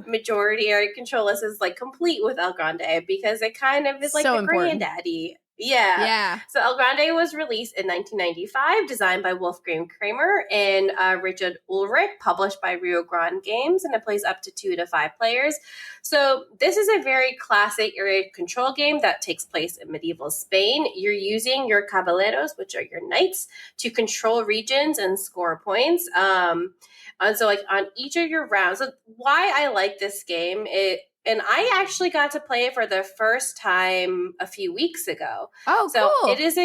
majority area control list is like complete with El Grande, because it kind of is like the granddaddy. Yeah. So El Grande was released in 1995, designed by Wolfgang Kramer and Richard Ulrich, published by Rio Grande Games, and it plays up to 2 to 5 players. So this is a very classic area control game that takes place in medieval Spain. You're using your caballeros, which are your knights, to control regions and score points. And so like on each of your rounds, so why I like this game, and I actually got to play it for the first time a few weeks ago. Oh, so cool. It is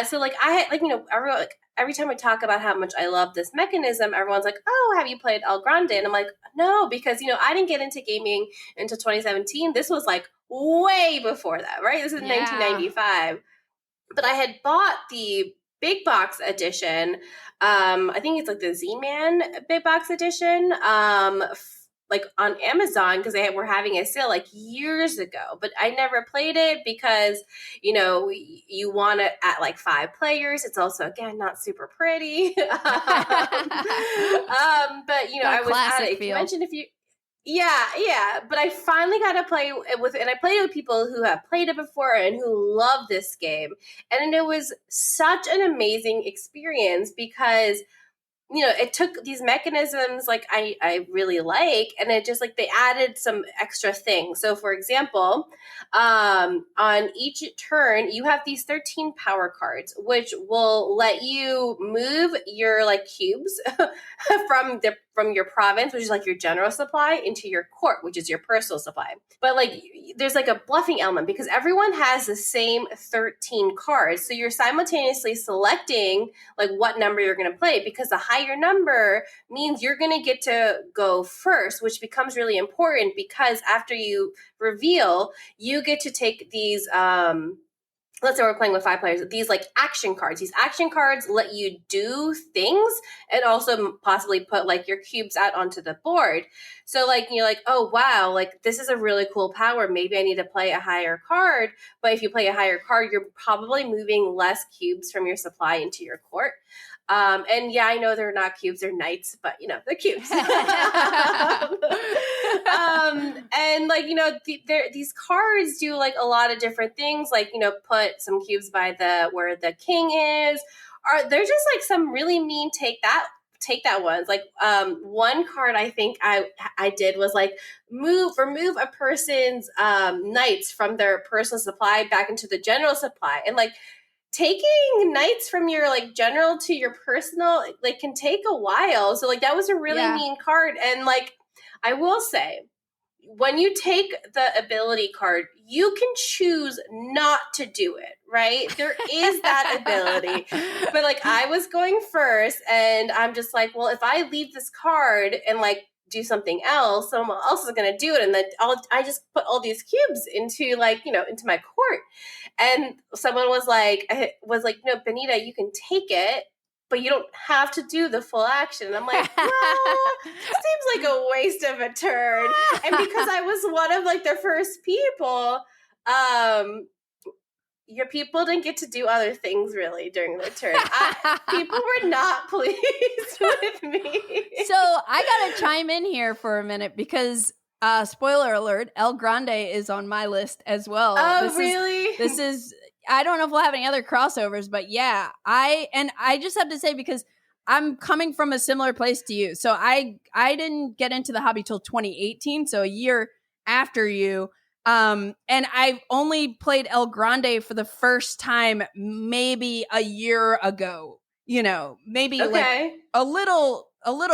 so like I had, like, everyone, like, every time we talk about how much I love this mechanism, everyone's like, oh, have you played El Grande? And I'm like, no, because, I didn't get into gaming until 2017. This was like way before that, right? This is 1995. But I had bought the big box edition. I think it's like the Z-Man big box edition, like on Amazon, because they were having a sale like years ago, but I never played it because, you want it at like 5 players. It's also, again, not super pretty. But, I was at it. You mentioned but I finally got to play with, and I played with people who have played it before and who love this game. And it was such an amazing experience because it took these mechanisms like I really like, and it just like they added some extra things. So for example, on each turn, you have these 13 power cards, which will let you move your like cubes from your province, which is like your general supply, into your court, which is your personal supply. But like there's like a bluffing element because everyone has the same 13 cards. So you're simultaneously selecting like what number you're going to play, because the higher number means you're going to get to go first, which becomes really important because after you reveal, you get to take these let's say we're playing with 5 players, these like action cards. These action cards let you do things and also possibly put like your cubes out onto the board. So like you're like, oh wow, like this is a really cool power. Maybe I need to play a higher card. But if you play a higher card, you're probably moving less cubes from your supply into your court. And yeah, I know they're not cubes, they're knights, but they're cubes. And like, these cards do like a lot of different things, like, put some cubes by where the king is. They're just like some really mean take that ones. Like one card I think I did was like remove a person's knights from their personal supply back into the general supply. And like taking knights from your like general to your personal like can take a while. So like that was a really mean card. And like I will say, when you take the ability card, you can choose not to do it, right? There is that ability. But like I was going first and I'm just like, well, if I leave this card and like do something else, someone else is going to do it. And then I just put all these cubes into like, into my court. And someone was like, no, Beneeta, you can take it, but you don't have to do the full action. And I'm like, well, seems like a waste of a turn. And because I was one of like the first people, your people didn't get to do other things really during their turn. People were not pleased with me. So I gotta chime in here for a minute because spoiler alert, El Grande is on my list as well. Oh, really? This is I don't know if we'll have any other crossovers, but yeah, I just have to say, because I'm coming from a similar place to you. So I didn't get into the hobby till 2018, so a year after you. And I've only played El Grande for the first time maybe a year ago. Maybe like a little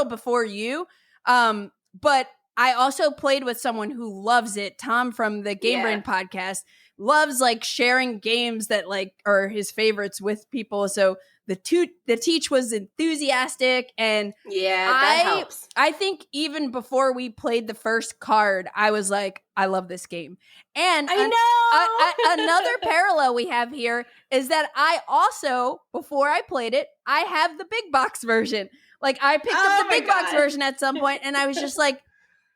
before you. But I also played with someone who loves it. Tom from the Game Brain podcast loves like sharing games that like are his favorites with people. So the teach was enthusiastic, and that helps. I think even before we played the first card, I was like, I love this game. And I know another parallel we have here is that I also, before I played it, I have the big box version. Like I picked up the big box version at some point, and I was just like,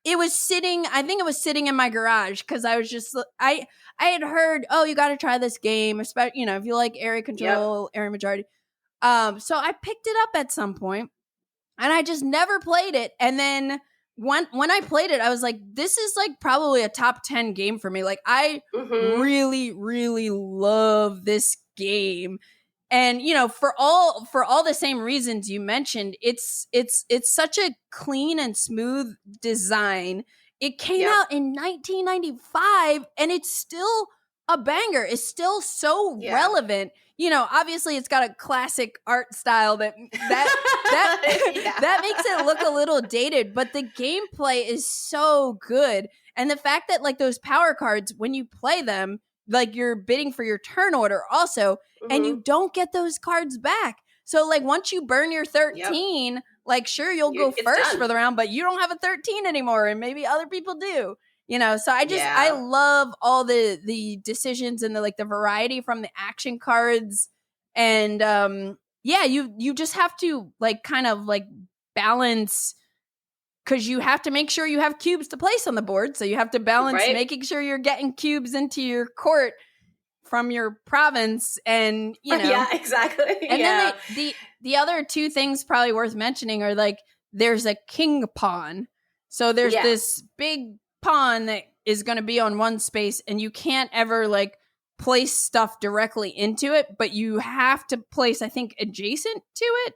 it was sitting in my garage because I was just, I had heard, oh, you got to try this game, especially, if you like area control, area majority. So I picked it up at some point and I just never played it. And then when I played it, I was like, this is like probably a top 10 game for me. Like I really, really love this game. And, for all the same reasons you mentioned, it's such a clean and smooth design. It came out in 1995 and it's still a banger. It's still so relevant. Obviously it's got a classic art style that that makes it look a little dated, but the gameplay is so good. And the fact that like those power cards, when you play them, like you're bidding for your turn order also, and you don't get those cards back. So like once you burn your 13, like sure you'll go first for the round, but you don't have a 13 anymore, and maybe other people do. So I love all the decisions and the variety from the action cards. And you just have to like kind of like balance, because you have to make sure you have cubes to place on the board. So you have to balance making sure you're getting cubes into your court from your province, and yeah, exactly. And then the other two things probably worth mentioning are like there's a king pawn. So there's this big pawn that is going to be on one space, and you can't ever like place stuff directly into it, but you have to place, I think, adjacent to it.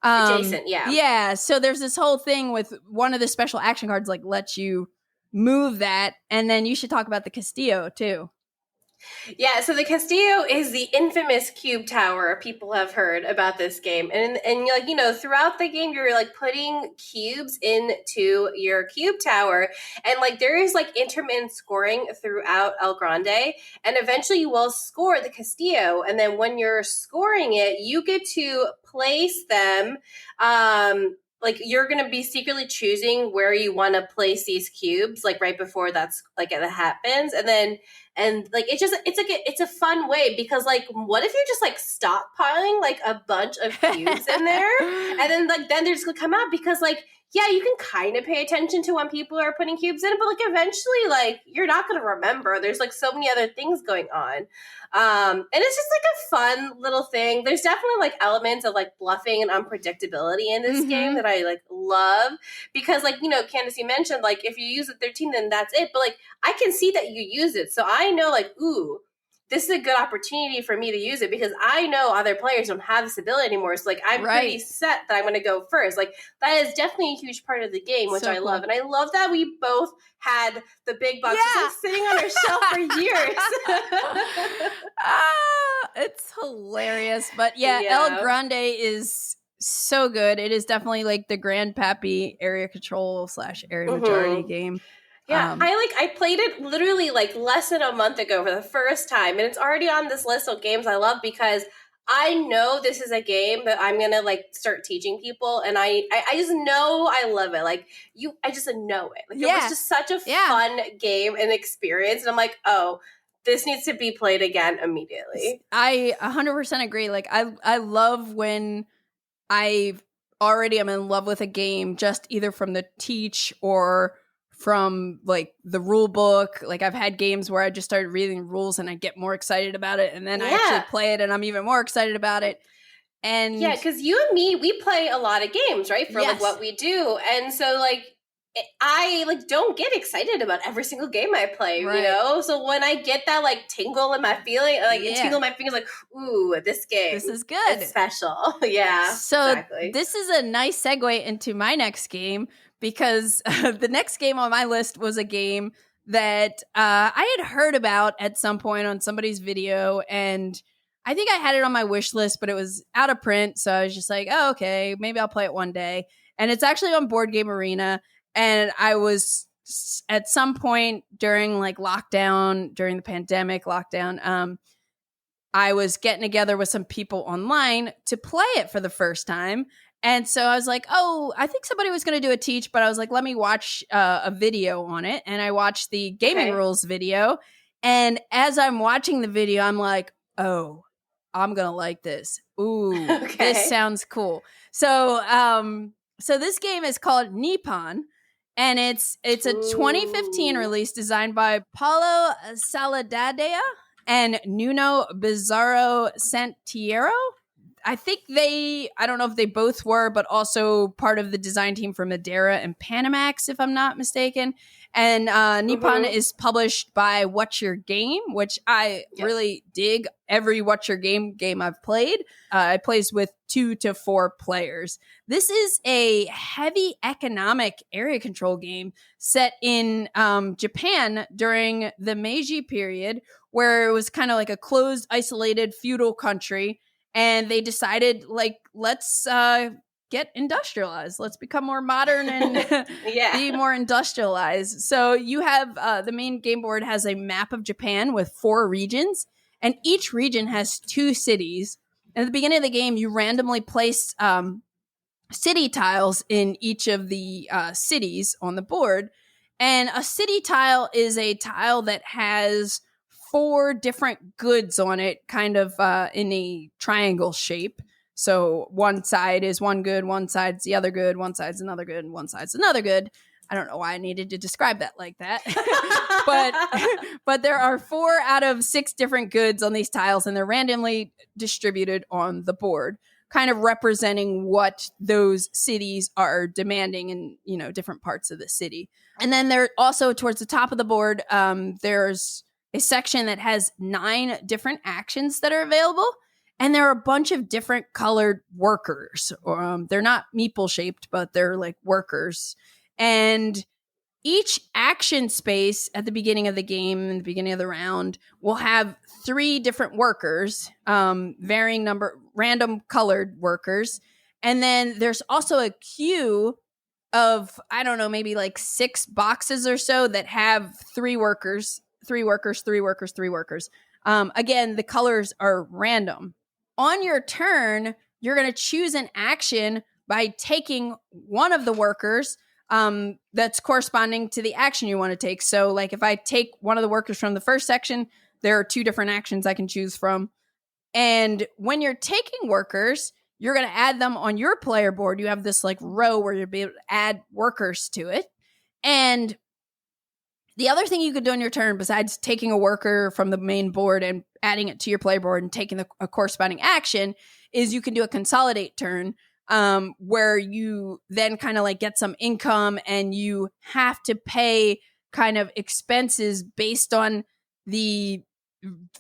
Adjacent, yeah. Yeah, so there's this whole thing with one of the special action cards like lets you move that, and then you should talk about the Castillo too. Yeah, so the Castillo is the infamous cube tower. People have heard about this game. And like, throughout the game, you're like putting cubes into your cube tower. And like there is like intermittent scoring throughout El Grande. And eventually you will score the Castillo. And then when you're scoring it, you get to place them. Like you're going to be secretly choosing where you want to place these cubes, like right before that happens. And then And like it's a fun way, because like what if you're just like stockpiling like a bunch of cubes in there, and then they're just gonna come out, because like yeah, you can kind of pay attention to when people are putting cubes in, but like eventually like you're not gonna remember. There's like so many other things going on. And it's just like a fun little thing. There's definitely like elements of like bluffing and unpredictability in this game that I like love, because like, you know, Candace, you mentioned like if you use the 13, then that's it. But like I can see that you use it. So I know like, ooh, this is a good opportunity for me to use it, because I know other players don't have this ability anymore. So like I'm pretty set that I'm going to go first. Like that is definitely a huge part of the game, which I love. And I love that we both had the big box like sitting on our shelf for years. It's hilarious. But yeah, El Grande is so good. It is definitely like the grandpappy area control / area majority game. Yeah, I played it literally like less than a month ago for the first time, and it's already on this list of games I love, because I know this is a game that I'm gonna like start teaching people, and I just know I love it. Like I just know it. Like it was just such a fun game and experience, and I'm like, oh, this needs to be played again immediately. I 100% agree. Like I love when I already am in love with a game, just either from the teach or from like the rule book. Like I've had games where I just started reading rules and I get more excited about it, and then I actually play it and I'm even more excited about it. And yeah, because you and me, we play a lot of games, right, for like what we do, and so like I like don't get excited about every single game I play, you know. So when I get that like tingle in my feeling, like tingle in my fingers, like ooh, this game, this is good, it's special. So this is a nice segue into my next game, because the next game on my list was a game that I had heard about at some point on somebody's video, and I think I had it on my wish list, but it was out of print, so I was just like, oh, okay, maybe I'll play it one day. And it's actually on Board Game Arena. And I was at some point during like lockdown, during the pandemic lockdown, I was getting together with some people online to play it for the first time. And so I was like, oh, I think somebody was going to do a teach, but I was like, let me watch a video on it. And I watched the gaming rules video. And as I'm watching the video, I'm like, oh, I'm going to like this. Ooh, this sounds cool. So this game is called Nippon. And it's a 2015 release designed by Paulo Saladadea and Nuno Bizarro Santiero. I think I don't know if they both were, but also part of the design team for Madeira and Panamax, if I'm not mistaken. And Nippon is published by What's Your Game, which I really dig. Every What's Your Game I've played, it plays with 2 to 4 players. This is a heavy economic area control game set in Japan during the Meiji period, where it was kind of like a closed, isolated feudal country. And they decided, like, let's get industrialized. Let's become more modern and be more industrialized. So you have the main game board has a map of Japan with 4 regions, and each region has 2 cities. And at the beginning of the game, you randomly place city tiles in each of the cities on the board. And a city tile is a tile that has 4 different goods on it, kind of in a triangle shape. So one side is one good, one side's the other good, one side's another good, and one side's another good. I don't know why I needed to describe that like that. but there are 4 out of 6 different goods on these tiles, and they're randomly distributed on the board, kind of representing what those cities are demanding in, you know, different parts of the city. And then there also towards the top of the board, there's a section that has 9 different actions that are available. And there are a bunch of different colored workers. They're not meeple shaped, but they're like workers. And each action space at the beginning of the game, in the beginning of the round, will have 3 different workers, varying number, random colored workers. And then there's also a queue of, I don't know, maybe like 6 boxes or so that have 3 workers, 3 workers, 3 workers, 3 workers. Again, the colors are random. On your turn, you're going to choose an action by taking one of the workers, that's corresponding to the action you want to take. So like if I take one of the workers from the first section, there are 2 different actions I can choose from. And when you're taking workers, you're going to add them on your player board. You have this like row where you'll be able to add workers to it. And the other thing you could do on your turn, besides taking a worker from the main board and adding it to your player board and taking a corresponding action, is you can do a consolidate turn, where you then kind of like get some income and you have to pay kind of expenses based on the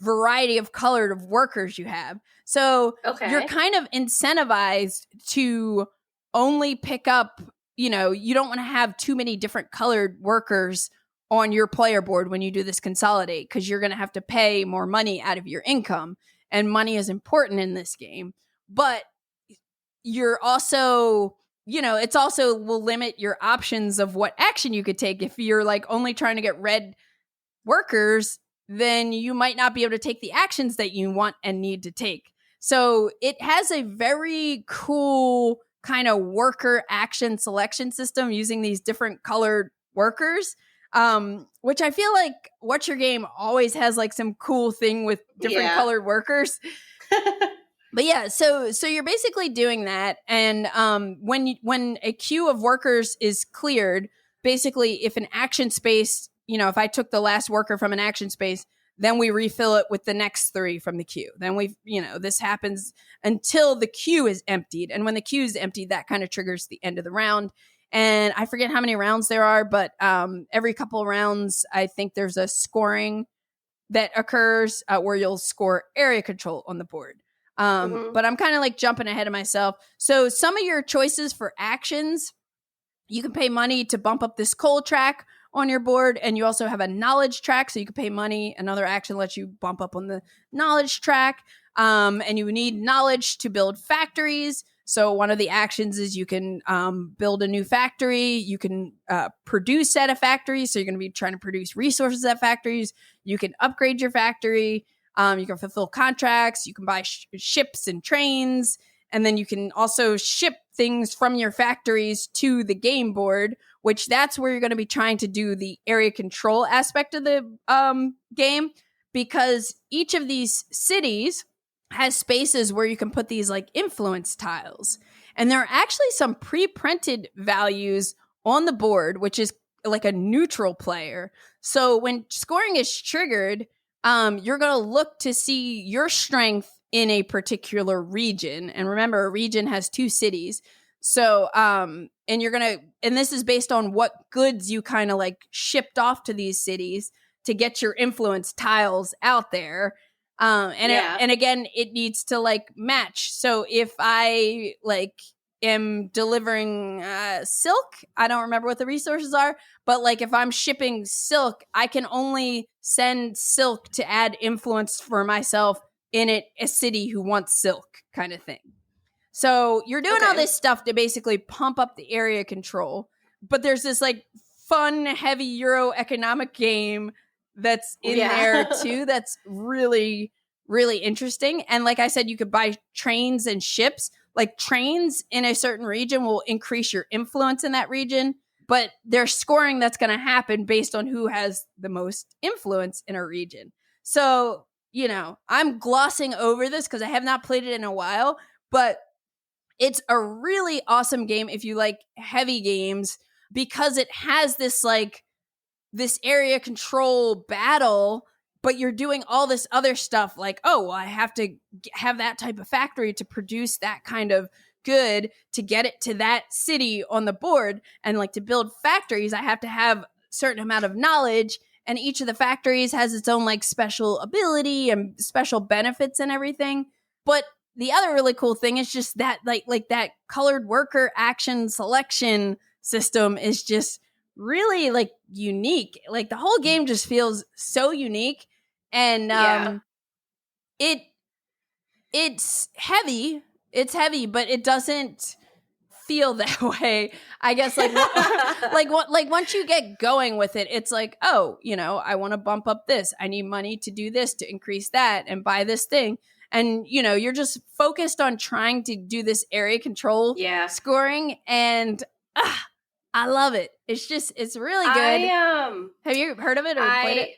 variety of colored workers you have. So you're kind of incentivized to only pick up, you don't want to have too many different colored workers on your player board when you do this consolidate, because you're going to have to pay more money out of your income, and money is important in this game. But you're also, it's also will limit your options of what action you could take. If you're like only trying to get red workers, then you might not be able to take the actions that you want and need to take. So it has a very cool kind of worker action selection system using these different colored workers, which I feel like What's Your Game always has like some cool thing with different colored workers. But yeah, so you're basically doing that. And when a queue of workers is cleared, basically if an action space, if I took the last worker from an action space, then we refill it with the next 3 from the queue. Then this happens until the queue is emptied. And when the queue is emptied, that kind of triggers the end of the round. And I forget how many rounds there are, but every couple of rounds, I think there's a scoring that occurs where you'll score area control on the board. But I'm kind of like jumping ahead of myself. So some of your choices for actions, you can pay money to bump up this coal track on your board, and you also have a knowledge track, so you can pay money. Another action lets you bump up on the knowledge track, and you need knowledge to build factories. So one of the actions is you can build a new factory. You can produce at a factory, so you're going to be trying to produce resources at factories. You can upgrade your factory. You can fulfill contracts. You can buy ships and trains. And then you can also ship things from your factories to the game board, which that's where you're going to be trying to do the area control aspect of the game, because each of these cities has spaces where you can put these like influence tiles. And there are actually some pre-printed values on the board, which is like a neutral player. So when scoring is triggered, you're going to look to see your strength in a particular region. And remember, a region has 2 cities. So, and this is based on what goods you kind of like shipped off to these cities to get your influence tiles out there. And again, it needs to like match. So if I like am delivering silk, I don't remember what the resources are, but like if I'm shipping silk, I can only send silk to add influence for myself in a city who wants silk, kind of thing. So you're doing all this stuff to basically pump up the area control, but there's this like fun, heavy Euro economic game that's in there too. That's really, really interesting. And like I said, you could buy trains and ships. Like trains in a certain region will increase your influence in that region, but there's scoring that's going to happen based on who has the most influence in a region. So, I'm glossing over this because I have not played it in a while, but it's a really awesome game if you like heavy games, because it has this area control battle, but you're doing all this other stuff like, I have to have that type of factory to produce that kind of good to get it to that city on the board. And like to build factories, I have to have a certain amount of knowledge. And each of the factories has its own like special ability and special benefits and everything. But the other really cool thing is just that like that colored worker action selection system is just really like unique. Like the whole game just feels so unique. And it's heavy. It's heavy, but it doesn't feel that way. I guess like once you get going with it, it's like, I want to bump up this. I need money to do this, to increase that, and buy this thing. And, you're just focused on trying to do this area control scoring. And I love it. It's really good. Have you heard of it or played it?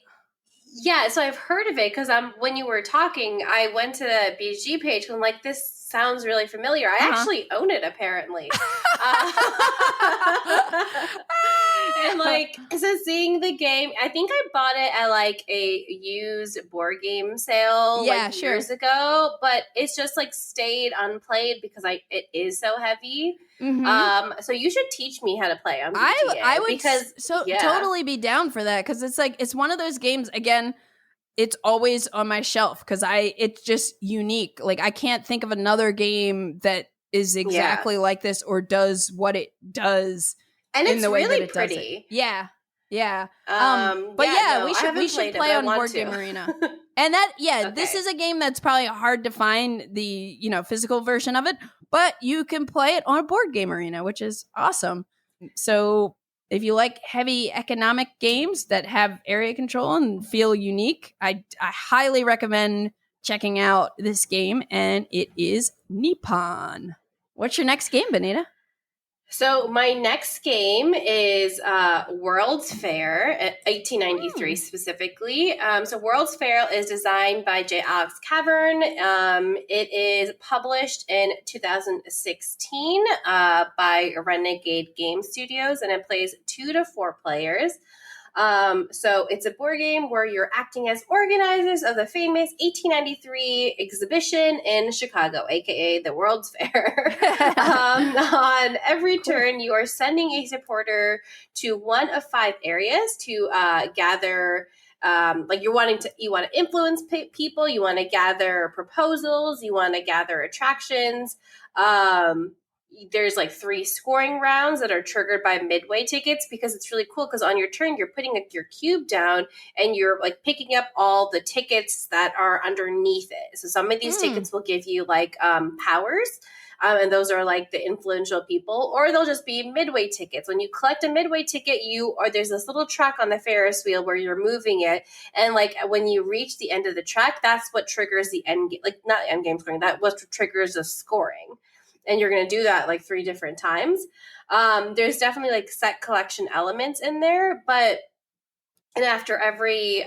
Yeah, so I've heard of it because when you were talking, I went to the BG page and I'm like, this sounds really familiar. I actually own it, apparently. And like, so seeing the game, I think I bought it at like a used board game sale years ago, but it's just like stayed unplayed because it is so heavy. Mm-hmm. So you should teach me how to play on BGA. I would totally be down for that because it's one of those games, again, it's always on my shelf because it's just unique. Like I can't think of another game that is exactly like this or does what it does. And in the way really that it pretty. Does it. Yeah. Yeah. We should play on Board Game Arena. And this is a game that's probably hard to find the, physical version of it, but you can play it on Board Game Arena, which is awesome. So if you like heavy economic games that have area control and feel unique, I highly recommend checking out this game, and it is Nippon. What's your next game, Beneeta? So my next game is World's Fair, 1893 specifically. So World's Fair is designed by J. Alex Cavern. It is published in 2016 by Renegade Game Studios, and it plays 2 to 4 players. So it's a board game where you're acting as organizers of the famous 1893 exhibition in Chicago, aka the World's Fair. On every turn, you are sending a supporter to one of 5 areas to gather. You want to influence people, you want to gather proposals, you want to gather attractions. There's like 3 scoring rounds that are triggered by midway tickets because it's really cool because on your turn you're putting your cube down and you're like picking up all the tickets that are underneath it. So some of these tickets will give you like powers. And those are like the influential people, or they'll just be midway tickets. When you collect a midway ticket, there's this little track on the Ferris wheel where you're moving it, and like when you reach the end of the track, that's what triggers the end, like not end game scoring. That what triggers the scoring, and you're going to do that like 3 different times. There's definitely like set collection elements in there, and after every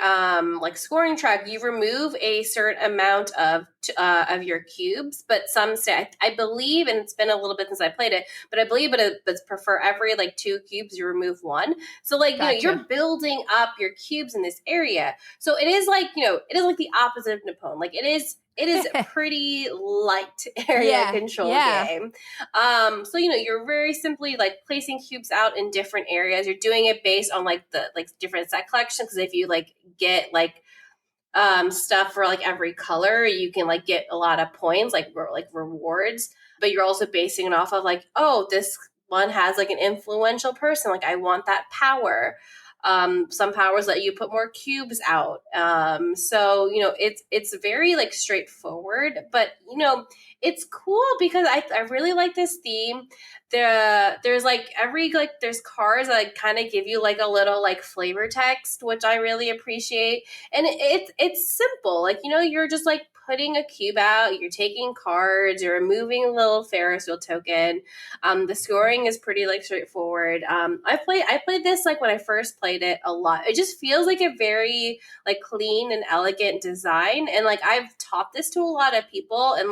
scoring track, you remove a certain amount of your cubes. But some say, I believe, and it's been a little bit since I played it, but I believe it's for every 2 cubes, you remove 1. So you're building up your cubes in this area. So it is like the opposite of Nippon. Like it is a pretty light area control game. So you're very simply placing cubes out in different areas. You're doing it based on the different set collections. Because if you get stuff for every color, you can get a lot of points, rewards. But you're also basing it off of this one has an influential person. I want that power. Some powers let you put more cubes out. So it's very straightforward, but it's cool because I really like this theme. There's there's cards that kind of give you a little flavor text, which I really appreciate. And it's simple. You're just putting a cube out, you're taking cards, you're removing a little Ferris wheel token. The scoring is pretty straightforward. I played this when I first played it a lot. It just feels like a very clean and elegant design. And I've taught this to a lot of people, and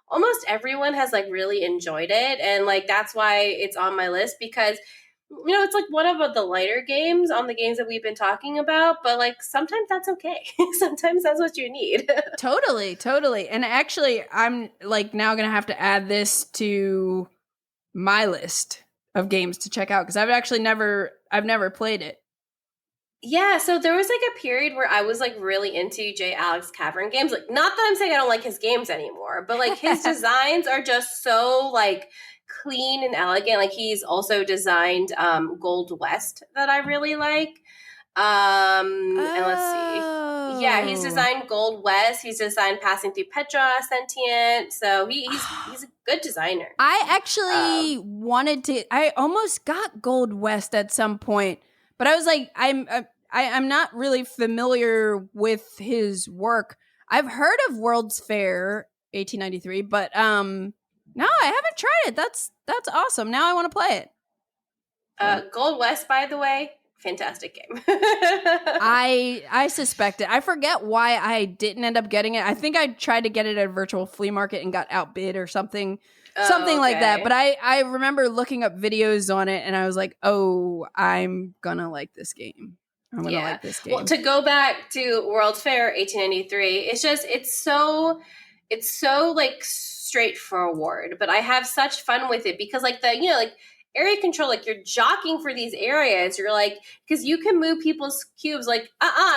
almost everyone has really enjoyed it. And that's why it's on my list, because it's one of the lighter games on the games that we've been talking about, but sometimes that's okay. Sometimes that's what you need. Totally. And actually, I'm now gonna have to add this to my list of games to check out because I've never played it. Yeah, so there was a period where I was really into J. Alex Cavern games. Not that I'm saying I don't like his games anymore, but his designs are just so clean and elegant. He's also designed Gold West that I really like. And let's see. Yeah, he's designed Gold West. He's designed Passing Through Petra, Sentient. So he's a good designer. I actually I almost got Gold West at some point, but I was I'm not really familiar with his work. I've heard of World's Fair 1893, but no, I haven't tried it. That's awesome. Now I want to play it. Gold West, by the way, fantastic game. I suspect it. I forget why I didn't end up getting it. I think I tried to get it at a virtual flea market and got outbid or something like that. But I remember looking up videos on it and I was like, oh, I'm gonna like this game. I'm gonna like this game. Well, to go back to World's Fair 1893, it's so like straightforward, but I have such fun with it because like area control, like you're jockeying for these areas. You're like, because you can move people's cubes like,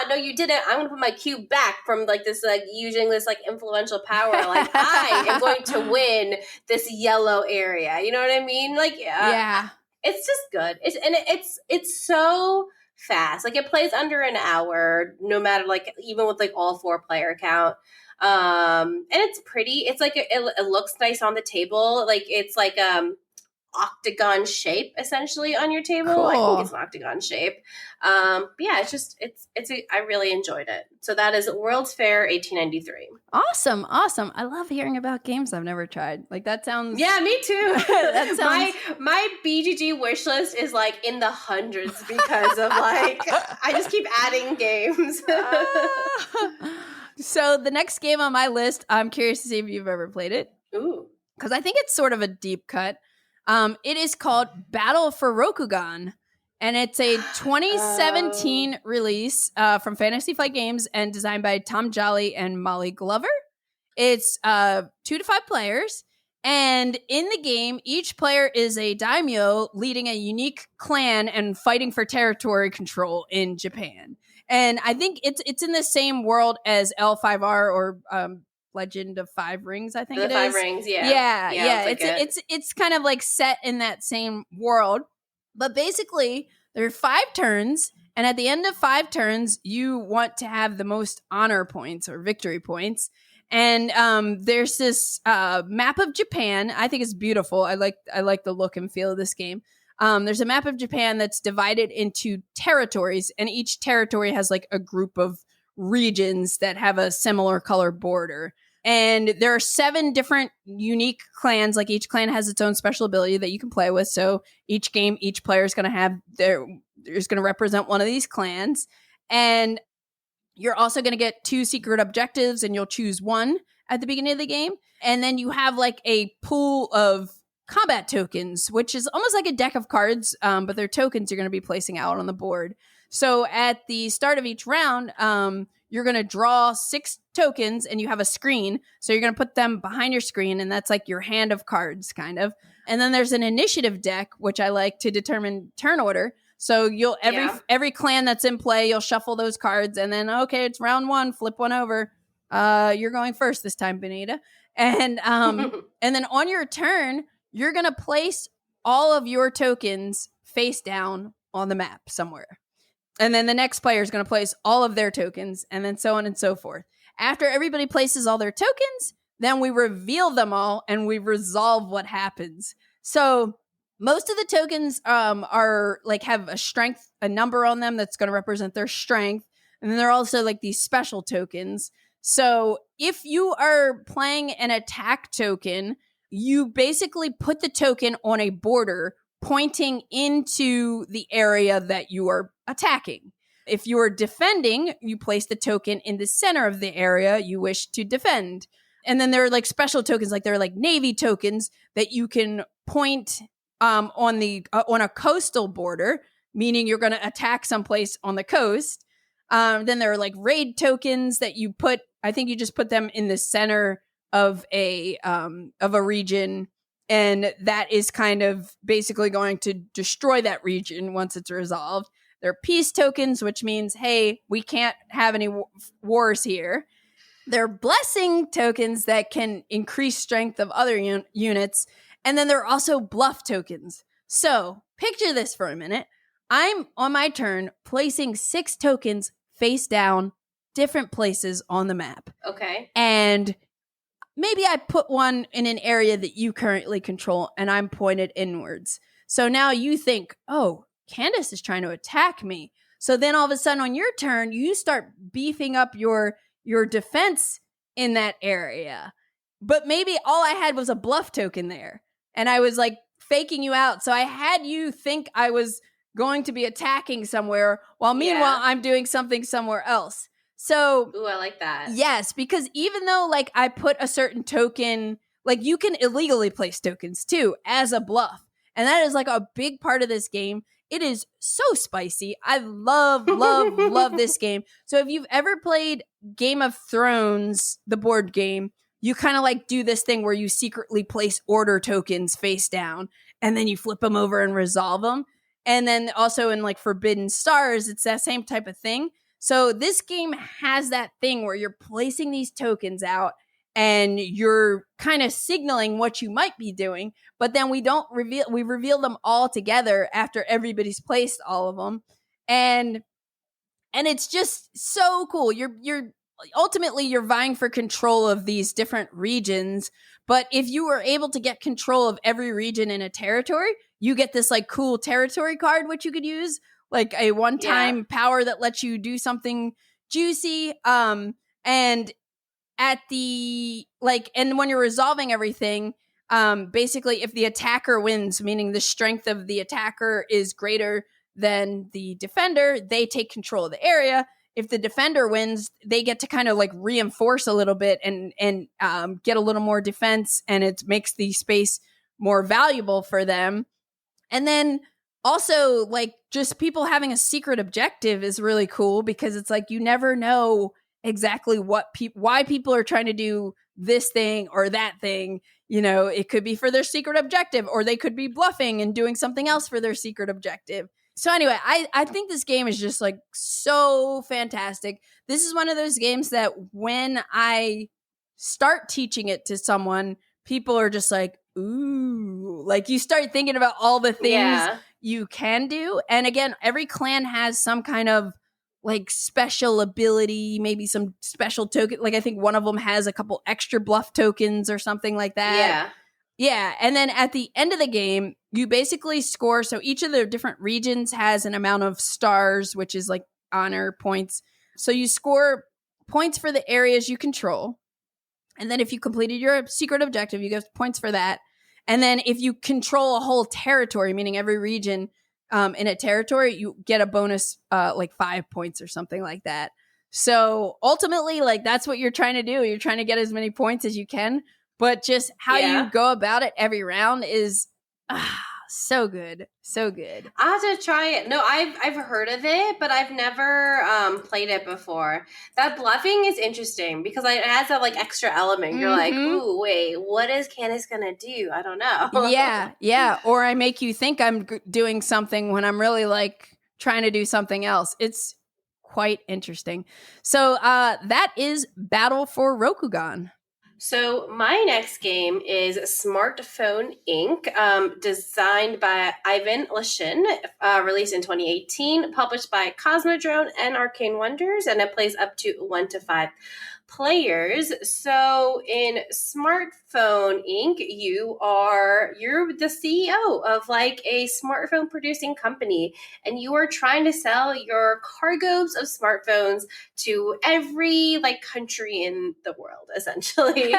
no, you didn't. I'm going to put my cube back from like this, like using this like influential power. Like I am going to win this yellow area. You know what I mean? Like, yeah, it's just good. It's so fast. Like it plays under an hour, no matter like, even with like all 4-player count. And it's pretty. It's like, it looks nice on the table. Like it's like, octagon shape essentially on your table. Cool. I think it's an octagon shape. But yeah, I really enjoyed it. So that is World's Fair 1893. Awesome. I love hearing about games I've never tried. Like that sounds. Yeah, me too. That sounds. my BGG wish list is like in the hundreds because of like I just keep adding games. So the next game on my list, I'm curious to see if you've ever played it. Ooh, because I think it's sort of a deep cut. It is called Battle for Rokugan, and it's a 2017 release from Fantasy Flight Games and designed by Tom Jolly and Molly Glover. It's 2 to 5 players, and in the game, each player is a daimyo leading a unique clan and fighting for territory control in Japan. And I think it's in the same world as L5R or Legend of Five Rings, I think it is. 5 Rings, yeah. Yeah. It's kind of like set in that same world. But basically, there are 5 turns, and at the end of 5 turns, you want to have the most honor points or victory points. And there's this map of Japan. I think it's beautiful. I like the look and feel of this game. There's a map of Japan that's divided into territories, and each territory has like a group of regions that have a similar color border. And there are 7 different unique clans. Like each clan has its own special ability that you can play with. So each game, each player is going to have is going to represent one of these clans. And you're also going to get 2 secret objectives, and you'll choose one at the beginning of the game. And then you have like a pool of combat tokens, which is almost like a deck of cards, but they're tokens you're going to be placing out on the board. So at the start of each round, you're going to draw 6 tokens, and you have a screen. So you're going to put them behind your screen, and that's like your hand of cards, kind of. And then there's an initiative deck, which I like to determine turn order. So you'll every clan that's in play, you'll shuffle those cards, and then okay, it's round 1, flip one over. You're going first this time, Beneeta. And and then on your turn, you're going to place all of your tokens face down on the map somewhere. And then the next player is going to place all of their tokens, and then so on and so forth. After everybody places all their tokens, then we reveal them all, and we resolve what happens. So most of the tokens are like have a number on them that's going to represent their strength. And then there are also like these special tokens. So if you are playing an attack token, you basically put the token on a border pointing into the area that you are attacking. If you are defending, you place the token in the center of the area you wish to defend. And then there are like special tokens, like there are like navy tokens that you can point on a coastal border, meaning you're going to attack someplace on the coast. Then there are like raid tokens that you put. I think you just put them in the center of a region, and that is kind of basically going to destroy that region once it's resolved. There are peace tokens, which means, hey, we can't have any wars here. There are blessing tokens that can increase strength of other units. And then there are also bluff tokens. So picture this for a minute. I'm on my turn placing 6 tokens face down, different places on the map. Okay. And maybe I put one in an area that you currently control, and I'm pointed inwards. So now you think, oh, Candace is trying to attack me. So then all of a sudden on your turn, you start beefing up your defense in that area. But maybe all I had was a bluff token there. And I was like faking you out. So I had you think I was going to be attacking somewhere while meanwhile I'm doing something somewhere else. So, ooh, I like that. Yes, because even though like I put a certain token, like you can illegally place tokens too as a bluff. And that is like a big part of this game. It is so spicy. I love, love this game. So if you've ever played Game of Thrones, the board game, you kind of like do this thing where you secretly place order tokens face down and then you flip them over and resolve them. And then also in like Forbidden Stars, it's that same type of thing. So this game has that thing where you're placing these tokens out and you're kind of signaling what you might be doing, but then we reveal them all together after everybody's placed all of them. And it's just so cool. You're ultimately you're vying for control of these different regions, but if you were able to get control of every region in a territory, you get this like cool territory card which you could use, like a one-time power that lets you do something juicy. And at the like, and when you're resolving everything, basically if the attacker wins, meaning the strength of the attacker is greater than the defender, they take control of the area. If the defender wins, they get to kind of like reinforce a little bit and get a little more defense, and it makes the space more valuable for them. And then also, like, just people having a secret objective is really cool because it's like you never know exactly why people are trying to do this thing or that thing. You know, it could be for their secret objective, or they could be bluffing and doing something else for their secret objective. So anyway, I think this game is just like so fantastic. This is one of those games that when I start teaching it to someone, people are just like, ooh, like you start thinking about all the things you can do. And again, every clan has some kind of like special ability, maybe some special token. Like I think one of them has a couple extra bluff tokens or something like that. Yeah. And then at the end of the game, you basically score. So each of the different regions has an amount of stars, which is like honor points. So you score points for the areas you control. And then if you completed your secret objective, you get points for that. And then if you control a whole territory, meaning every region in a territory, you get a bonus like 5 points or something like that. So ultimately, like that's what you're trying to do. You're trying to get as many points as you can. But just how you go about it every round is so good. So good. I have to try it. No, I've heard of it, but I've never played it before. That bluffing is interesting because it has that like extra element. You're like, ooh, wait, what is Candace gonna do? I don't know. Yeah. Or I make you think I'm doing something when I'm really like trying to do something else. It's quite interesting. So that is Battle for Rokugan. So my next game is Smartphone Inc., designed by Ivan Lashin, released in 2018, published by Cosmodrome and Arcane Wonders, and it plays up to 1 to 5 players. So in Smartphone Inc., you're the CEO of like a smartphone producing company, and you are trying to sell your cargoes of smartphones to every like country in the world, essentially.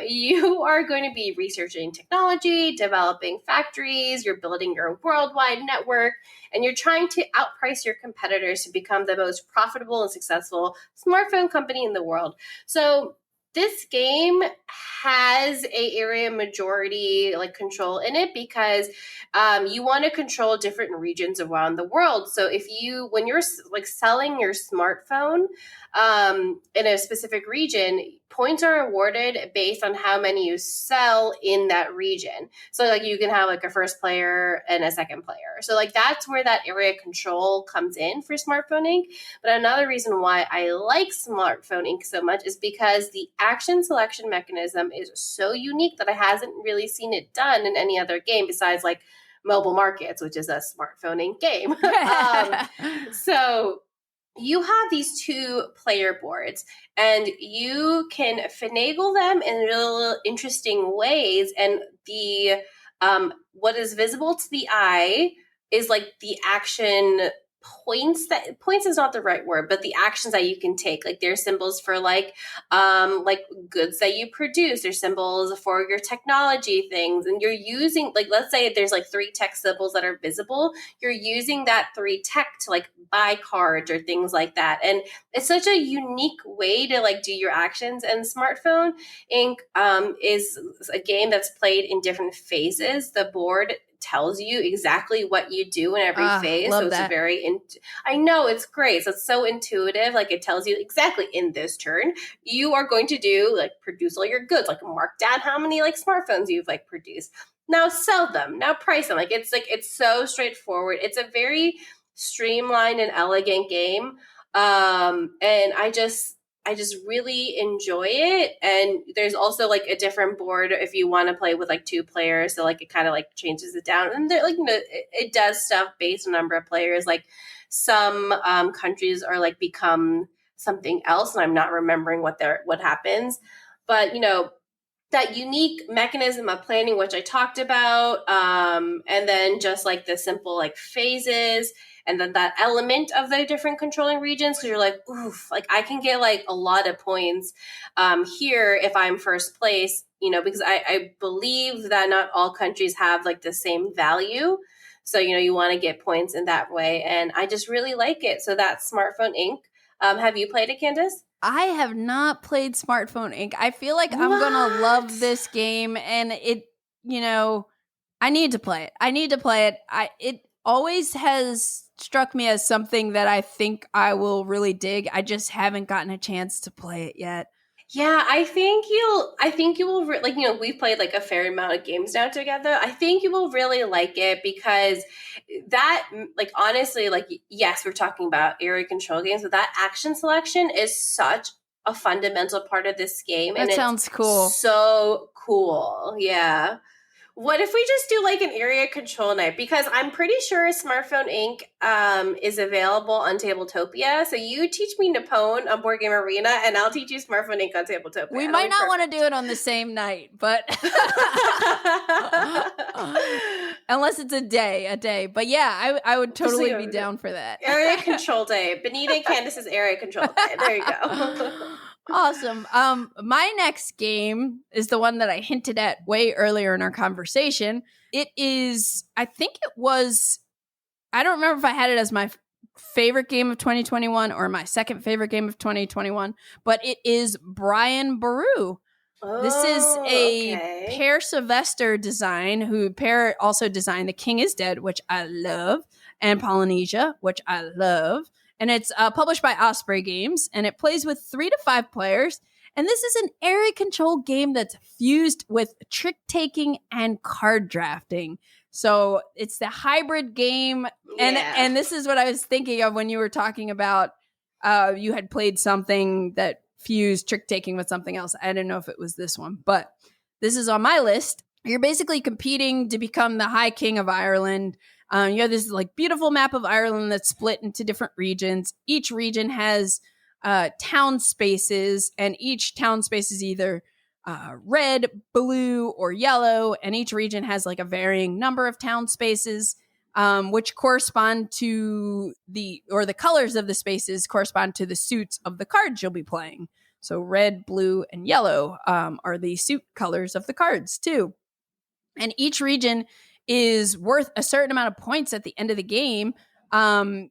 You are going to be researching technology, developing factories, you're building your worldwide network, and you're trying to outprice your competitors to become the most profitable and successful smartphone company in the world. So this game has a area majority like control in it because you want to control different regions around the world. So when you're like selling your smartphone in a specific region, points are awarded based on how many you sell in that region. So like you can have like a first player and a second player. So like that's where that area control comes in for Smartphone Inc. But another reason why I like Smartphone Inc. so much is because the action selection mechanism is so unique that I hasn't really seen it done in any other game besides like Mobile Markets, which is a Smartphone Inc. game. So you have these 2 player boards and you can finagle them in really interesting ways. And the what is visible to the eye is like the action points is not the right word, but the actions that you can take. Like there's symbols for like goods that you produce. There's symbols for your technology things, and you're using, like, let's say there's like 3 tech symbols that are visible. You're using that 3 tech to like buy cards or things like that, and it's such a unique way to like do your actions. And Smartphone Inc. Is a game that's played in different phases. The board tells you exactly what you do in every phase. Love so it's that. I know, it's great. So it's so intuitive. Like it tells you exactly in this turn, you are going to do like produce all your goods, like mark down how many like smartphones you've like produced. Now sell them, now price them. It's so straightforward. It's a very streamlined and elegant game. And I just really enjoy it. And there's also like a different board if you want to play with like 2 players. So like it kind of like changes it down. And they're like, it does stuff based on number of players. Like some countries are like become something else, and I'm not remembering what happens. But that unique mechanism of planning, which I talked about, and then just like the simple like phases, and then that element of the different controlling regions, because you're like, oof, like I can get like a lot of points here if I'm first place, because I believe that not all countries have like the same value. So, you want to get points in that way. And I just really like it. So that's Smartphone Inc. Have you played it, Candace? I have not played Smartphone Inc. I feel like I'm going to love this game, and it, I need to play it. It always has struck me as something that I think I will really dig. I just haven't gotten a chance to play it yet. Yeah, I think you will like, we've played like a fair amount of games now together. I think you will really like it because that, like, honestly, like, yes, we're talking about area control games, but that action selection is such a fundamental part of this game. That sounds cool. So cool. Yeah. What if we just do like an area control night? Because I'm pretty sure Smartphone Inc. Is available on Tabletopia. So you teach me Nippon on Board Game Arena, and I'll teach you Smartphone Inc. on Tabletopia. We might not want to do it on the same night, but unless it's a day. But yeah, I would totally be down for that. Area control day. Beneeta and Candace's area control day. There you go. Awesome. My next game is the one that I hinted at way earlier in our conversation. It is, I don't remember if I had it as my favorite game of 2021 or my second favorite game of 2021, but it is Brian Boru. This is a Per Sylvester design, who Per also designed The King is Dead, which I love, and Polynesia, which I love. And it's published by Osprey Games, and it plays with 3 to 5 players. And this is an area control game that's fused with trick-taking and card drafting. So it's the hybrid game. And this is what I was thinking of when you were talking about you had played something that fused trick-taking with something else. I didn't know if it was this one, but this is on my list. You're basically competing to become the High King of Ireland. You have this like beautiful map of Ireland that's split into different regions. Each region has town spaces, and each town space is either red, blue, or yellow. And each region has like a varying number of town spaces, which correspond to the colors of the spaces correspond to the suits of the cards you'll be playing. So red, blue, and yellow are the suit colors of the cards too. And each region is worth a certain amount of points at the end of the game. And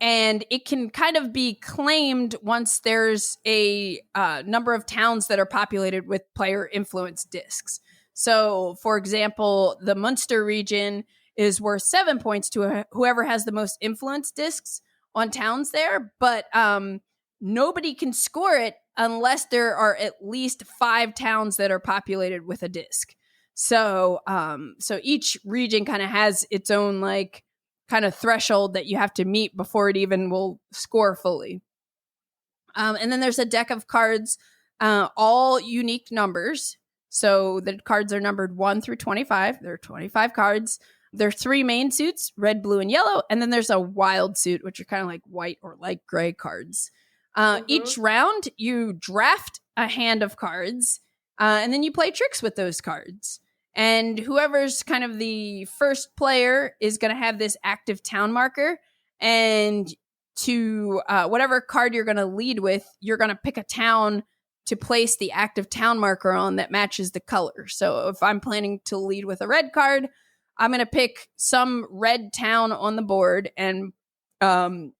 it can kind of be claimed once there's a number of towns that are populated with player influence discs. So, for example, the Munster region is worth 7 points to whoever has the most influence discs on towns there. But nobody can score it unless there are at least 5 towns that are populated with a disc. So each region kind of has its own like kind of threshold that you have to meet before it even will score fully. And then there's a deck of cards, all unique numbers. So the cards are numbered 1 through 25. There are 25 cards. There are 3 main suits, red, blue, and yellow. And then there's a wild suit, which are kind of like white or light gray cards. Each round, you draft a hand of cards, and then you play tricks with those cards. And whoever's kind of the first player is going to have this active town marker. and to whatever card you're going to lead with, you're going to pick a town to place the active town marker on that matches the color. So if I'm planning to lead with a red card, I'm going to pick some red town on the board, and I'm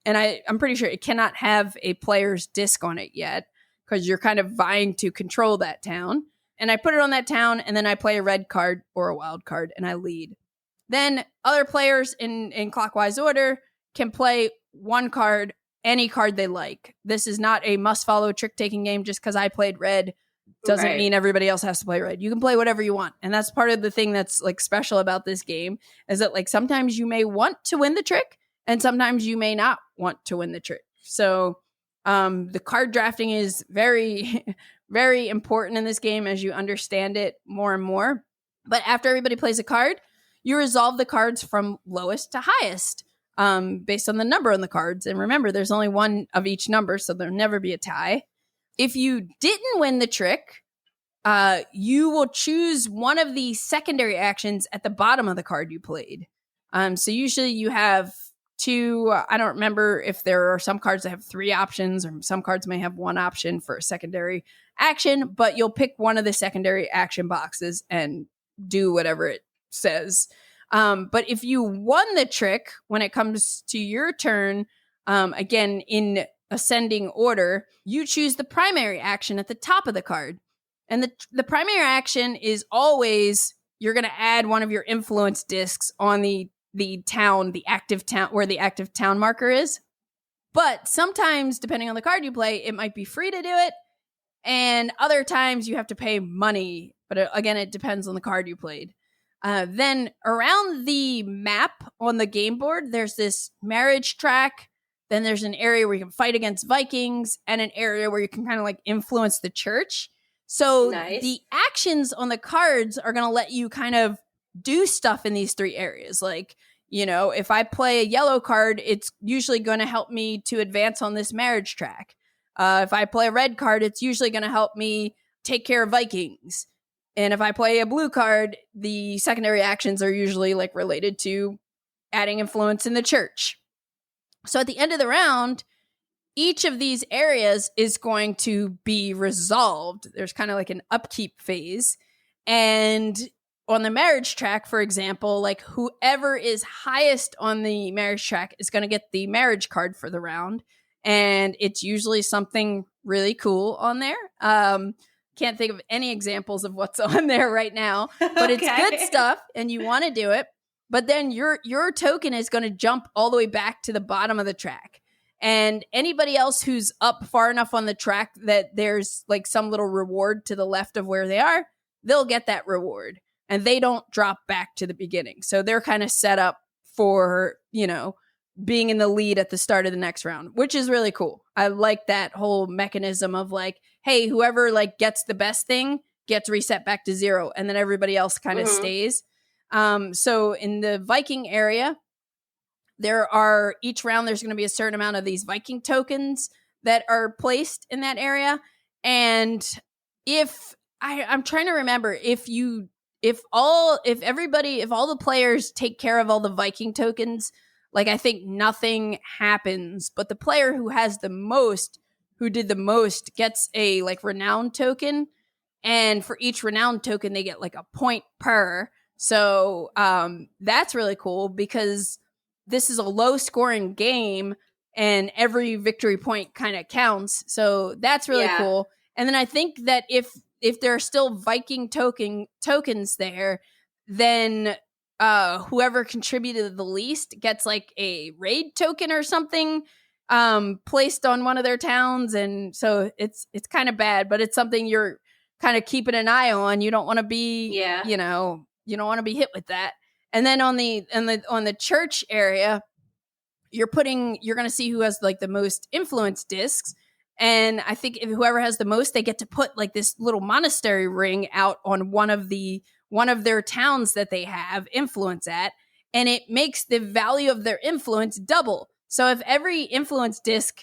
pretty sure it cannot have a player's disc on it yet because you're kind of vying to control that town. And I put it on that town, and then I play a red card or a wild card, and I lead. Then other players in clockwise order can play one card, any card they like. This is not a must-follow trick-taking game. Just because I played red doesn't mean everybody else has to play red. You can play whatever you want. And that's part of the thing that's like special about this game, is that like sometimes you may want to win the trick and sometimes you may not want to win the trick. So the card drafting is very, very important in this game as you understand it more and more. But after everybody plays a card, you resolve the cards from lowest to highest based on the number on the cards. And remember, there's only one of each number, so there'll never be a tie. If you didn't win the trick, you will choose one of the secondary actions at the bottom of the card you played. So usually you have two. I don't remember if there are some cards that have 3 options, or some cards may have 1 option for a secondary action, but you'll pick one of the secondary action boxes and do whatever it says. But if you won the trick when it comes to your turn, again, in ascending order, you choose the primary action at the top of the card. And the primary action is always, you're going to add one of your influence discs on the town, the active town, where the active town marker is. But sometimes, depending on the card you play, it might be free to do it. And other times you have to pay money. But again, it depends on the card you played. Then around the map on the game board, there's this marriage track. Then there's an area where you can fight against Vikings, and an area where you can kind of like influence the church. So the actions on the cards are going to let you kind of do stuff in these 3 areas. Like, you know, if I play a yellow card, it's usually going to help me to advance on this marriage track. If I play a red card, it's usually going to help me take care of Vikings. And if I play a blue card, the secondary actions are usually like related to adding influence in the church. So at the end of the round, each of these areas is going to be resolved. There's kind of like an upkeep phase. And on the marriage track, for example, like whoever is highest on the marriage track is going to get the marriage card for the round. And it's usually something really cool on there. Can't think of any examples of what's on there right now, but it's good stuff and you want to do it. But then your token is going to jump all the way back to the bottom of the track. And anybody else who's up far enough on the track that there's like some little reward to the left of where they are, they'll get that reward. And they don't drop back to the beginning. So they're kind of set up for, you know, being in the lead at the start of the next round, which is really cool. I like that whole mechanism of like, hey, whoever like gets the best thing gets reset back to 0. And then everybody else kind of stays. So in the Viking area, each round there's going to be a certain amount of these Viking tokens that are placed in that area. And I'm trying to remember if all the players take care of all the Viking tokens, like I think nothing happens, but the player who did the most gets a like renown token. And for each renown token, they get like a point per. So that's really cool because this is a low scoring game and every victory point kind of counts. So that's really cool. And then I think that if there are still Viking tokens there, then whoever contributed the least gets like a raid token or something placed on one of their towns. And so it's kind of bad, but it's something you're kind of keeping an eye on. You don't want to be, you don't want to be hit with that. And then on the church area, you're going to see who has like the most influence discs. And I think if whoever has the most, they get to put like this little monastery ring out on one of their towns that they have influence at. And it makes the value of their influence double. So if every influence disc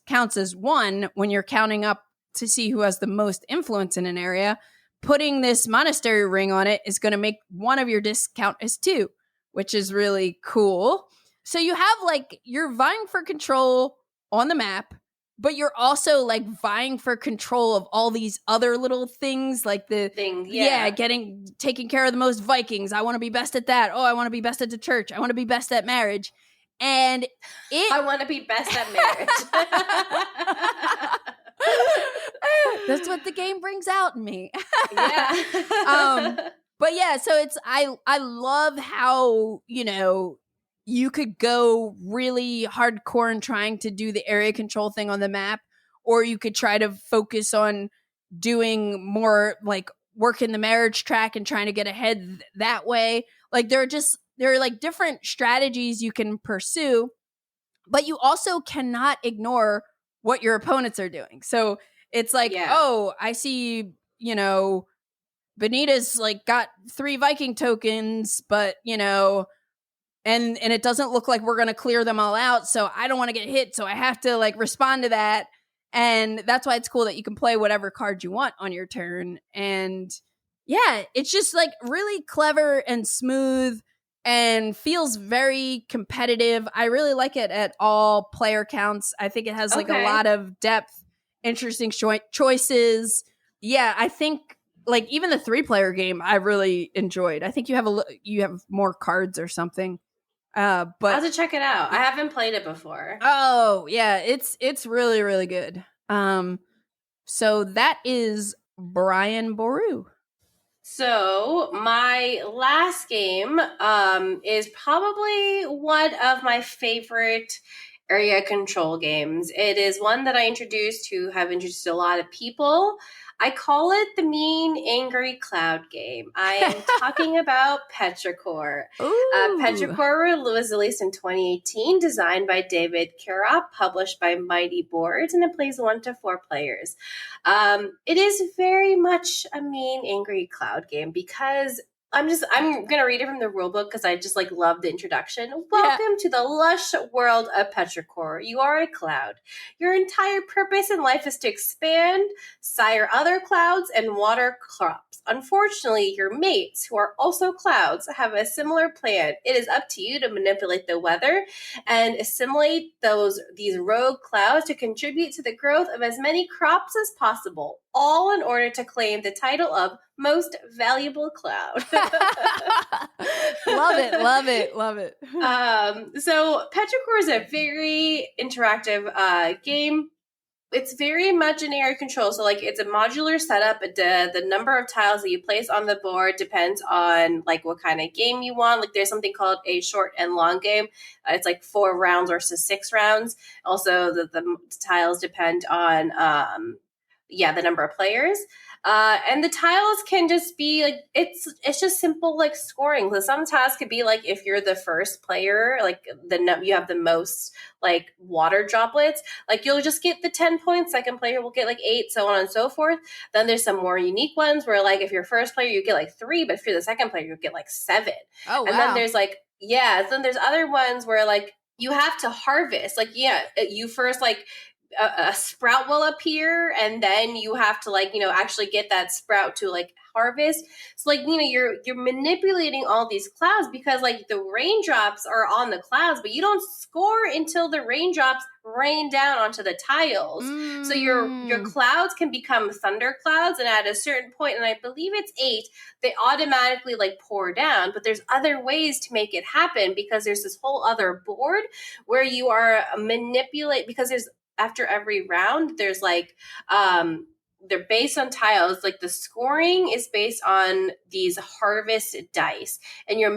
counts as 1 when you're counting up to see who has the most influence in an area, putting this monastery ring on it is going to make one of your discs count as 2, which is really cool. So you have like, you're vying for control on the map, but you're also like vying for control of all these other little things, like the thing. taking care of the most Vikings. I want to be best at that. Oh, I want to be best at the church. I want to be best at marriage. And I want to be best at marriage. That's what the game brings out in me. Yeah. But yeah, so it's I love how, you know, you could go really hardcore in trying to do the area control thing on the map, or you could try to focus on doing more like work in the marriage track and trying to get ahead that way. Like there are like different strategies you can pursue, but you also cannot ignore what your opponents are doing. So it's like, oh, I see, you know, Beneeta's like got 3 Viking tokens, but you know, and it doesn't look like we're going to clear them all out, so I don't want to get hit, so I have to like respond to that. And that's why it's cool that you can play whatever card you want on your turn. And yeah, it's just like really clever and smooth and feels very competitive. I really like it at all player counts. I think it has like a lot of depth, interesting choices. Yeah, I think like even the 3-player game I really enjoyed. I think you have more cards or something. But I'll have to check it out. I haven't played it before. Oh, yeah, it's really, really good. So that is Brian Boru. So my last game is probably one of my favorite area control games. It is one that I have introduced a lot of people. I call it the mean, angry cloud game. I am talking about Petrichor. Petrichor was released in 2018, designed by David Kirop, published by Mighty Boards, and it plays 1 to 4 players. It is very much a mean, angry cloud game because I'm going to read it from the rulebook because I just like love the introduction. Welcome to the lush world of Petrichor. You are a cloud. Your entire purpose in life is to expand, sire other clouds, and water crops. Unfortunately, your mates, who are also clouds, have a similar plan. It is up to you to manipulate the weather and assimilate these rogue clouds to contribute to the growth of as many crops as possible, all in order to claim the title of most valuable cloud. Love it. So Petrichor is a very interactive game. It's very much an area control. So like it's a modular setup. The number of tiles that you place on the board depends on like what kind of game you want. Like there's something called a short and long game. It's like 4 rounds versus 6 rounds. Also the tiles depend on the number of players. And the tiles can just be like it's just simple like scoring. So some tiles could be like if you're the first player, like you have the most like water droplets, like you'll just get the 10 points. Second player will get like 8, so on and so forth. Then there's some more unique ones where like if you're first player you get like 3, but if you're the second player you get like 7. Oh wow. And then there's like then there's other ones where like you have to harvest. Like you first like a sprout will appear and then you have to like actually get that sprout to like harvest. So like you're manipulating all these clouds because like the raindrops are on the clouds, but you don't score until the raindrops rain down onto the tiles. So your clouds can become thunder clouds, and at a certain point, and I believe it's 8, they automatically like pour down. But there's other ways to make it happen because there's this whole other board where you are because there's after every round, there's like, they're based on tiles. Like the scoring is based on these harvest dice, and you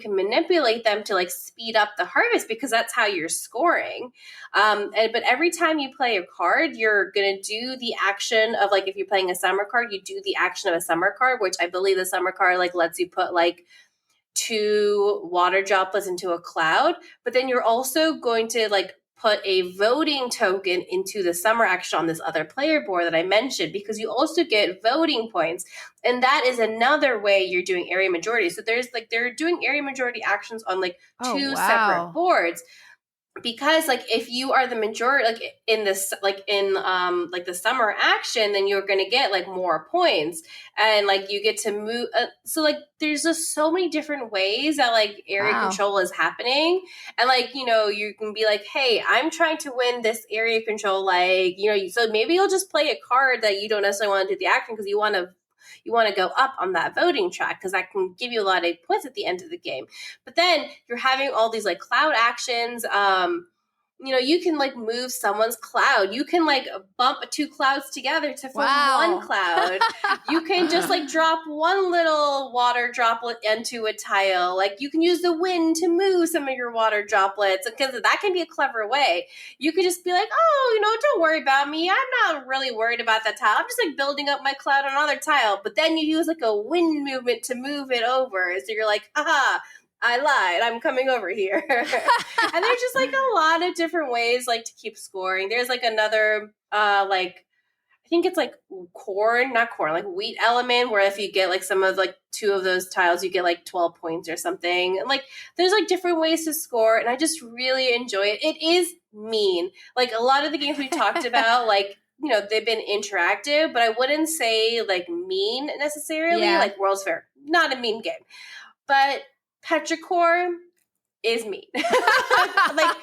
can manipulate them to like speed up the harvest because that's how you're scoring. But every time you play a card, you're gonna do the action of like if you're playing a summer card, you do the action of a summer card, which I believe the summer card like lets you put like 2 water droplets into a cloud. But then you're also going to like put a voting token into the summer action on this other player board that I mentioned, because you also get voting points. And that is another way you're doing area majority. So there's like, they're doing area majority actions on like 2 separate boards. because like if you are the majority, like in this, like in like the summer action, then you're going to get like more points, and like you get to move. So like there's just so many different ways that like area control is happening, and like you can be like, hey, I'm trying to win this area control, like so maybe you'll just play a card that you don't necessarily want to do the action because you want to go up on that voting track because that can give you a lot of points at the end of the game. But then you're having all these like cloud actions. You can like move someone's cloud. You can like bump two clouds together to form one cloud. You can just like drop one little water droplet into a tile. Like you can use the wind to move some of your water droplets, because that can be a clever way. You could just be like, oh, don't worry about me. I'm not really worried about that tile. I'm just like building up my cloud on another tile. But then you use like a wind movement to move it over. So you're like, haha, I lied. I'm coming over here. And there's just like a lot of different ways like to keep scoring. There's like another like I think it's like like wheat element, where if you get like some of like two of those tiles, you get like 12 points or something. And like there's like different ways to score, and I just really enjoy it. It is mean. Like a lot of the games we talked about, like they've been interactive, but I wouldn't say like mean necessarily. Yeah. Like World's Fair, not a mean game. But Petrichor is mean. Like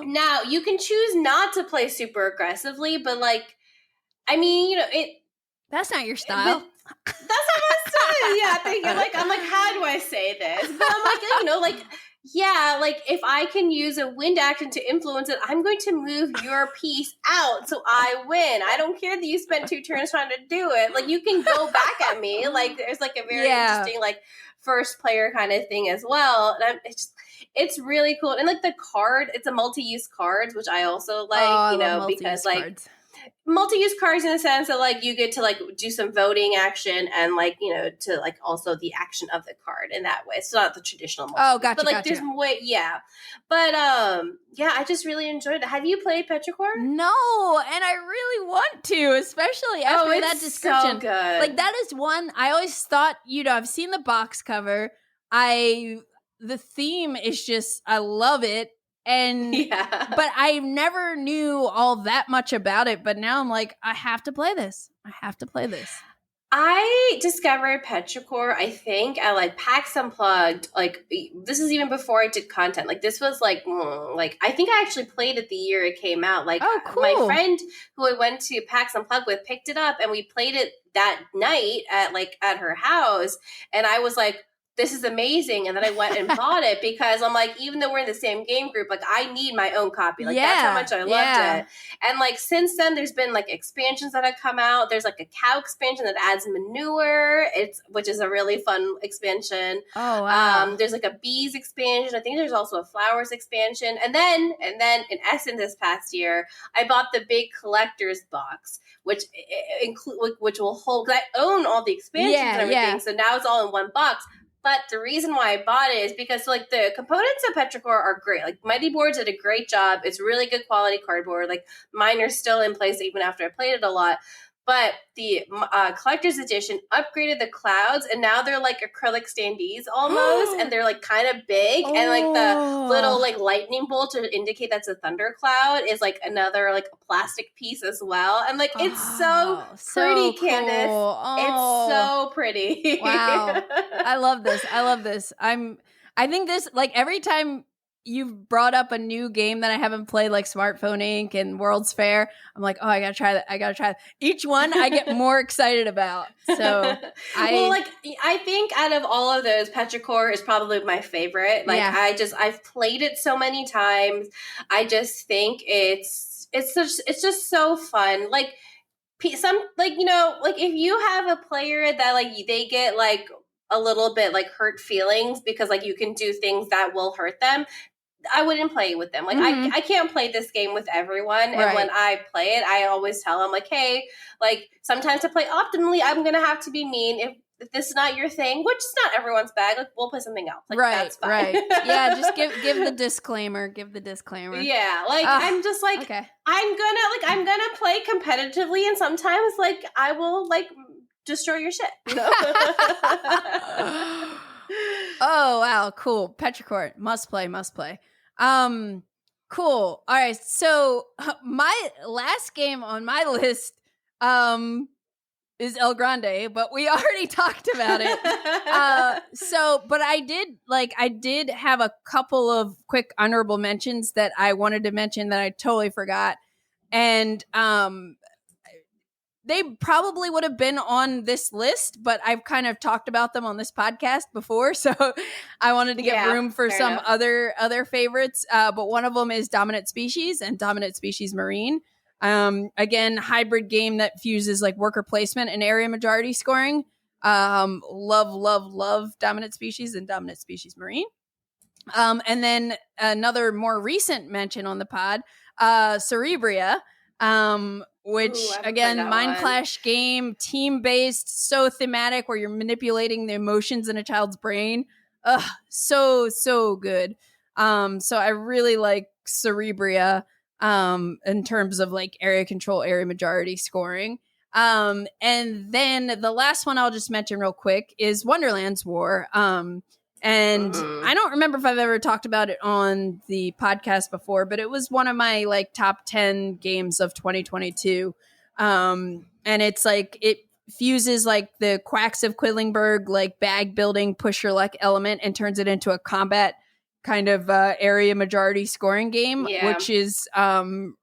now you can choose not to play super aggressively, but like I mean, that's not your style. That's not my style. Yeah, thinking like I'm like, how do I say this? But I'm like, yeah, like if I can use a wind action to influence it, I'm going to move your piece out so I win. I don't care that you spent 2 turns trying to do it. Like you can go back at me. Like there's like a very interesting like first player kind of thing as well. And it's really cool. And like the card, it's a multi-use cards, which I also like, because like cards. Multi-use cards in the sense that like you get to like do some voting action and like to like also the action of the card in that way. It's not the traditional gotcha, but like there's way but yeah, I just really enjoyed it. Have you played Petrichor? No, and I really want to, especially after that description. So good. Like that is one I always thought, I've seen the box cover. The theme is just, I love it. And but I never knew all that much about it. But now I'm like, I have to play this. I discovered Petrichor, I think, at like PAX Unplugged. Like this is even before I did content. Like this was like I think I actually played it the year it came out. Like cool. My friend who I went to PAX Unplugged with picked it up, and we played it that night at her house. And I was like, this is amazing. And then I went and bought it because I'm like, even though we're in the same game group, like I need my own copy. Like that's how much I loved it. And like since then there's been like expansions that have come out. There's like a cow expansion that adds manure, which is a really fun expansion. Oh wow. There's like a bees expansion. I think there's also a flowers expansion. And then in Essen this past year, I bought the big collector's box, which will hold, because I own all the expansions and everything. Yeah. So now it's all in one box. But the reason why I bought it is because like the components of Petrichor are great. Like Mighty Boards did a great job. It's really good quality cardboard. Like mine are still in place even after I played it a lot. But the collector's edition upgraded the clouds, and now they're like acrylic standees almost, and they're like kind of big, and like the little like lightning bolt to indicate that's a thundercloud is like another like a plastic piece as well, and like it's so pretty, cool. Candace. It's so pretty. Wow, I love this. I think this, like every time you've brought up a new game that I haven't played, like Smartphone Inc. and World's Fair, I'm like, I gotta try that. Each one I get more excited about. So I think out of all of those, Petrichor is probably my favorite. Like I've played it so many times. I just think it's just so fun. Like some like if you have a player that like they get like a little bit like hurt feelings because like you can do things that will hurt them, I wouldn't play with them. Like I can't play this game with everyone. And when I play it, I always tell them like, hey, like sometimes to play optimally, I'm going to have to be mean. If this is not your thing, which is not everyone's bag, like we'll play something else. Like, that's fine. Right. Yeah, just give the disclaimer. Yeah, like I'm just like, okay. I'm gonna play competitively, and sometimes like I will like destroy your shit. You know? Oh wow, cool. Petrichor, must play. Cool. All right. So my last game on my list is El Grande, but we already talked about it. But I did have a couple of quick honorable mentions that I wanted to mention that I totally forgot. And they probably would have been on this list, but I've kind of talked about them on this podcast before, so I wanted to give room for some enough. other favorites. But one of them is Dominant Species and Dominant Species Marine. Again, hybrid game that fuses like worker placement and area majority scoring. Love Dominant Species and Dominant Species Marine. And then another more recent mention on the pod, Cerebria. Which again, Mind Clash game, team based, so thematic, where you're manipulating the emotions in a child's brain. So good. So I really like Cerebria in terms of like area control, area majority scoring. And then the last one I'll just mention real quick is Wonderland's War. And I don't remember if I've ever talked about it on the podcast before, but it was one of my like top 10 games of 2022. And it's like, it fuses like the Quacks of Quedlinburg, like bag building, push your luck element, and turns it into a combat kind of area majority scoring game, which is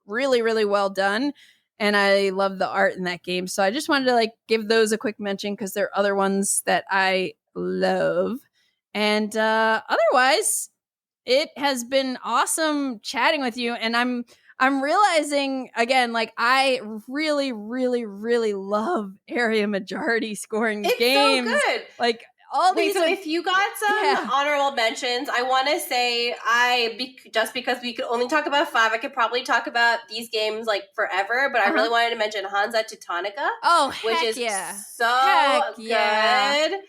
really, really well done. And I love the art in that game. So I just wanted to like give those a quick mention because there are other ones that I love. And otherwise, it has been awesome chatting with you. And I'm realizing again, like I really, really, really love area majority scoring games. It's so good. Like all these. So if you got some honorable mentions, I want to say just because we could only talk about 5, I could probably talk about these games like forever. But I really wanted to mention Hansa Teutonica. Oh, which is so good.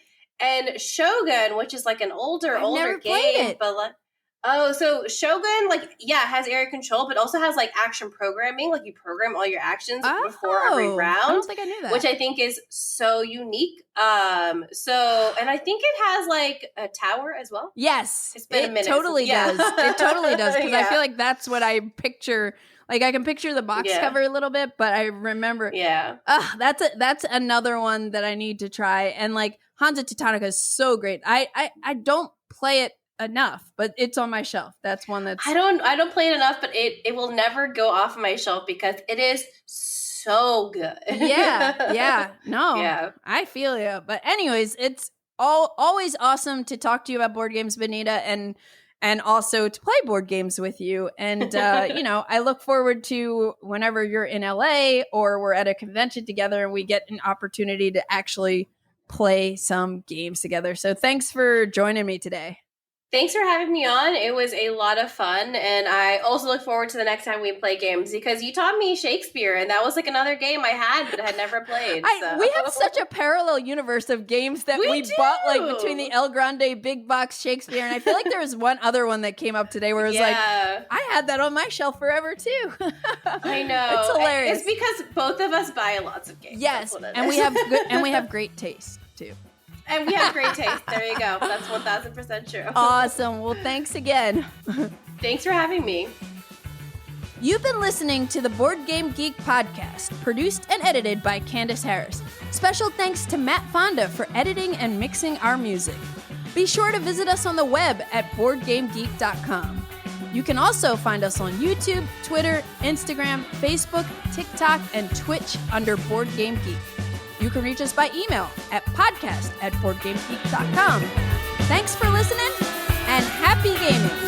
And Shogun, which is like an older game, but like, so Shogun, like, has area control, but also has like action programming. Like you program all your actions before every round. I don't think I knew that. Which I think is so unique. And I think it has like a tower as well. Yes, it's been a minute. Totally does. It totally does because I feel like that's what I picture. Like I can picture the box cover a little bit, but I remember. Yeah. That's another one that I need to try. And like Hansa Teutonica is so great. I don't play it enough, but it's on my shelf. That's one that's I don't play it enough, but it will never go off my shelf because it is so good. I feel you. But anyways, it's always awesome to talk to you about board games, Beneeta, and also to play board games with you. And, I look forward to whenever you're in LA or we're at a convention together and we get an opportunity to actually play some games together. So thanks for joining me today. Thanks for having me on. It was a lot of fun. And I also look forward to the next time we play games because you taught me Shakespeare and that was like another game I had but had never played. We have such a parallel universe of games that we bought like between the El Grande big box Shakespeare. And I feel like there was one other one that came up today where it was like, I had that on my shelf forever too. I know. It's hilarious. It's because both of us buy lots of games. Yes. And we have great taste too. And we have great taste. There you go. That's 1,000% true. Awesome. Well, thanks again. Thanks for having me. You've been listening to the Board Game Geek podcast, produced and edited by Candace Harris. Special thanks to Matt Fonda for editing and mixing our music. Be sure to visit us on the web at BoardGameGeek.com. You can also find us on YouTube, Twitter, Instagram, Facebook, TikTok, and Twitch under Board Game Geek. You can reach us by email at podcast@boardgamegeek.com. Thanks for listening and happy gaming!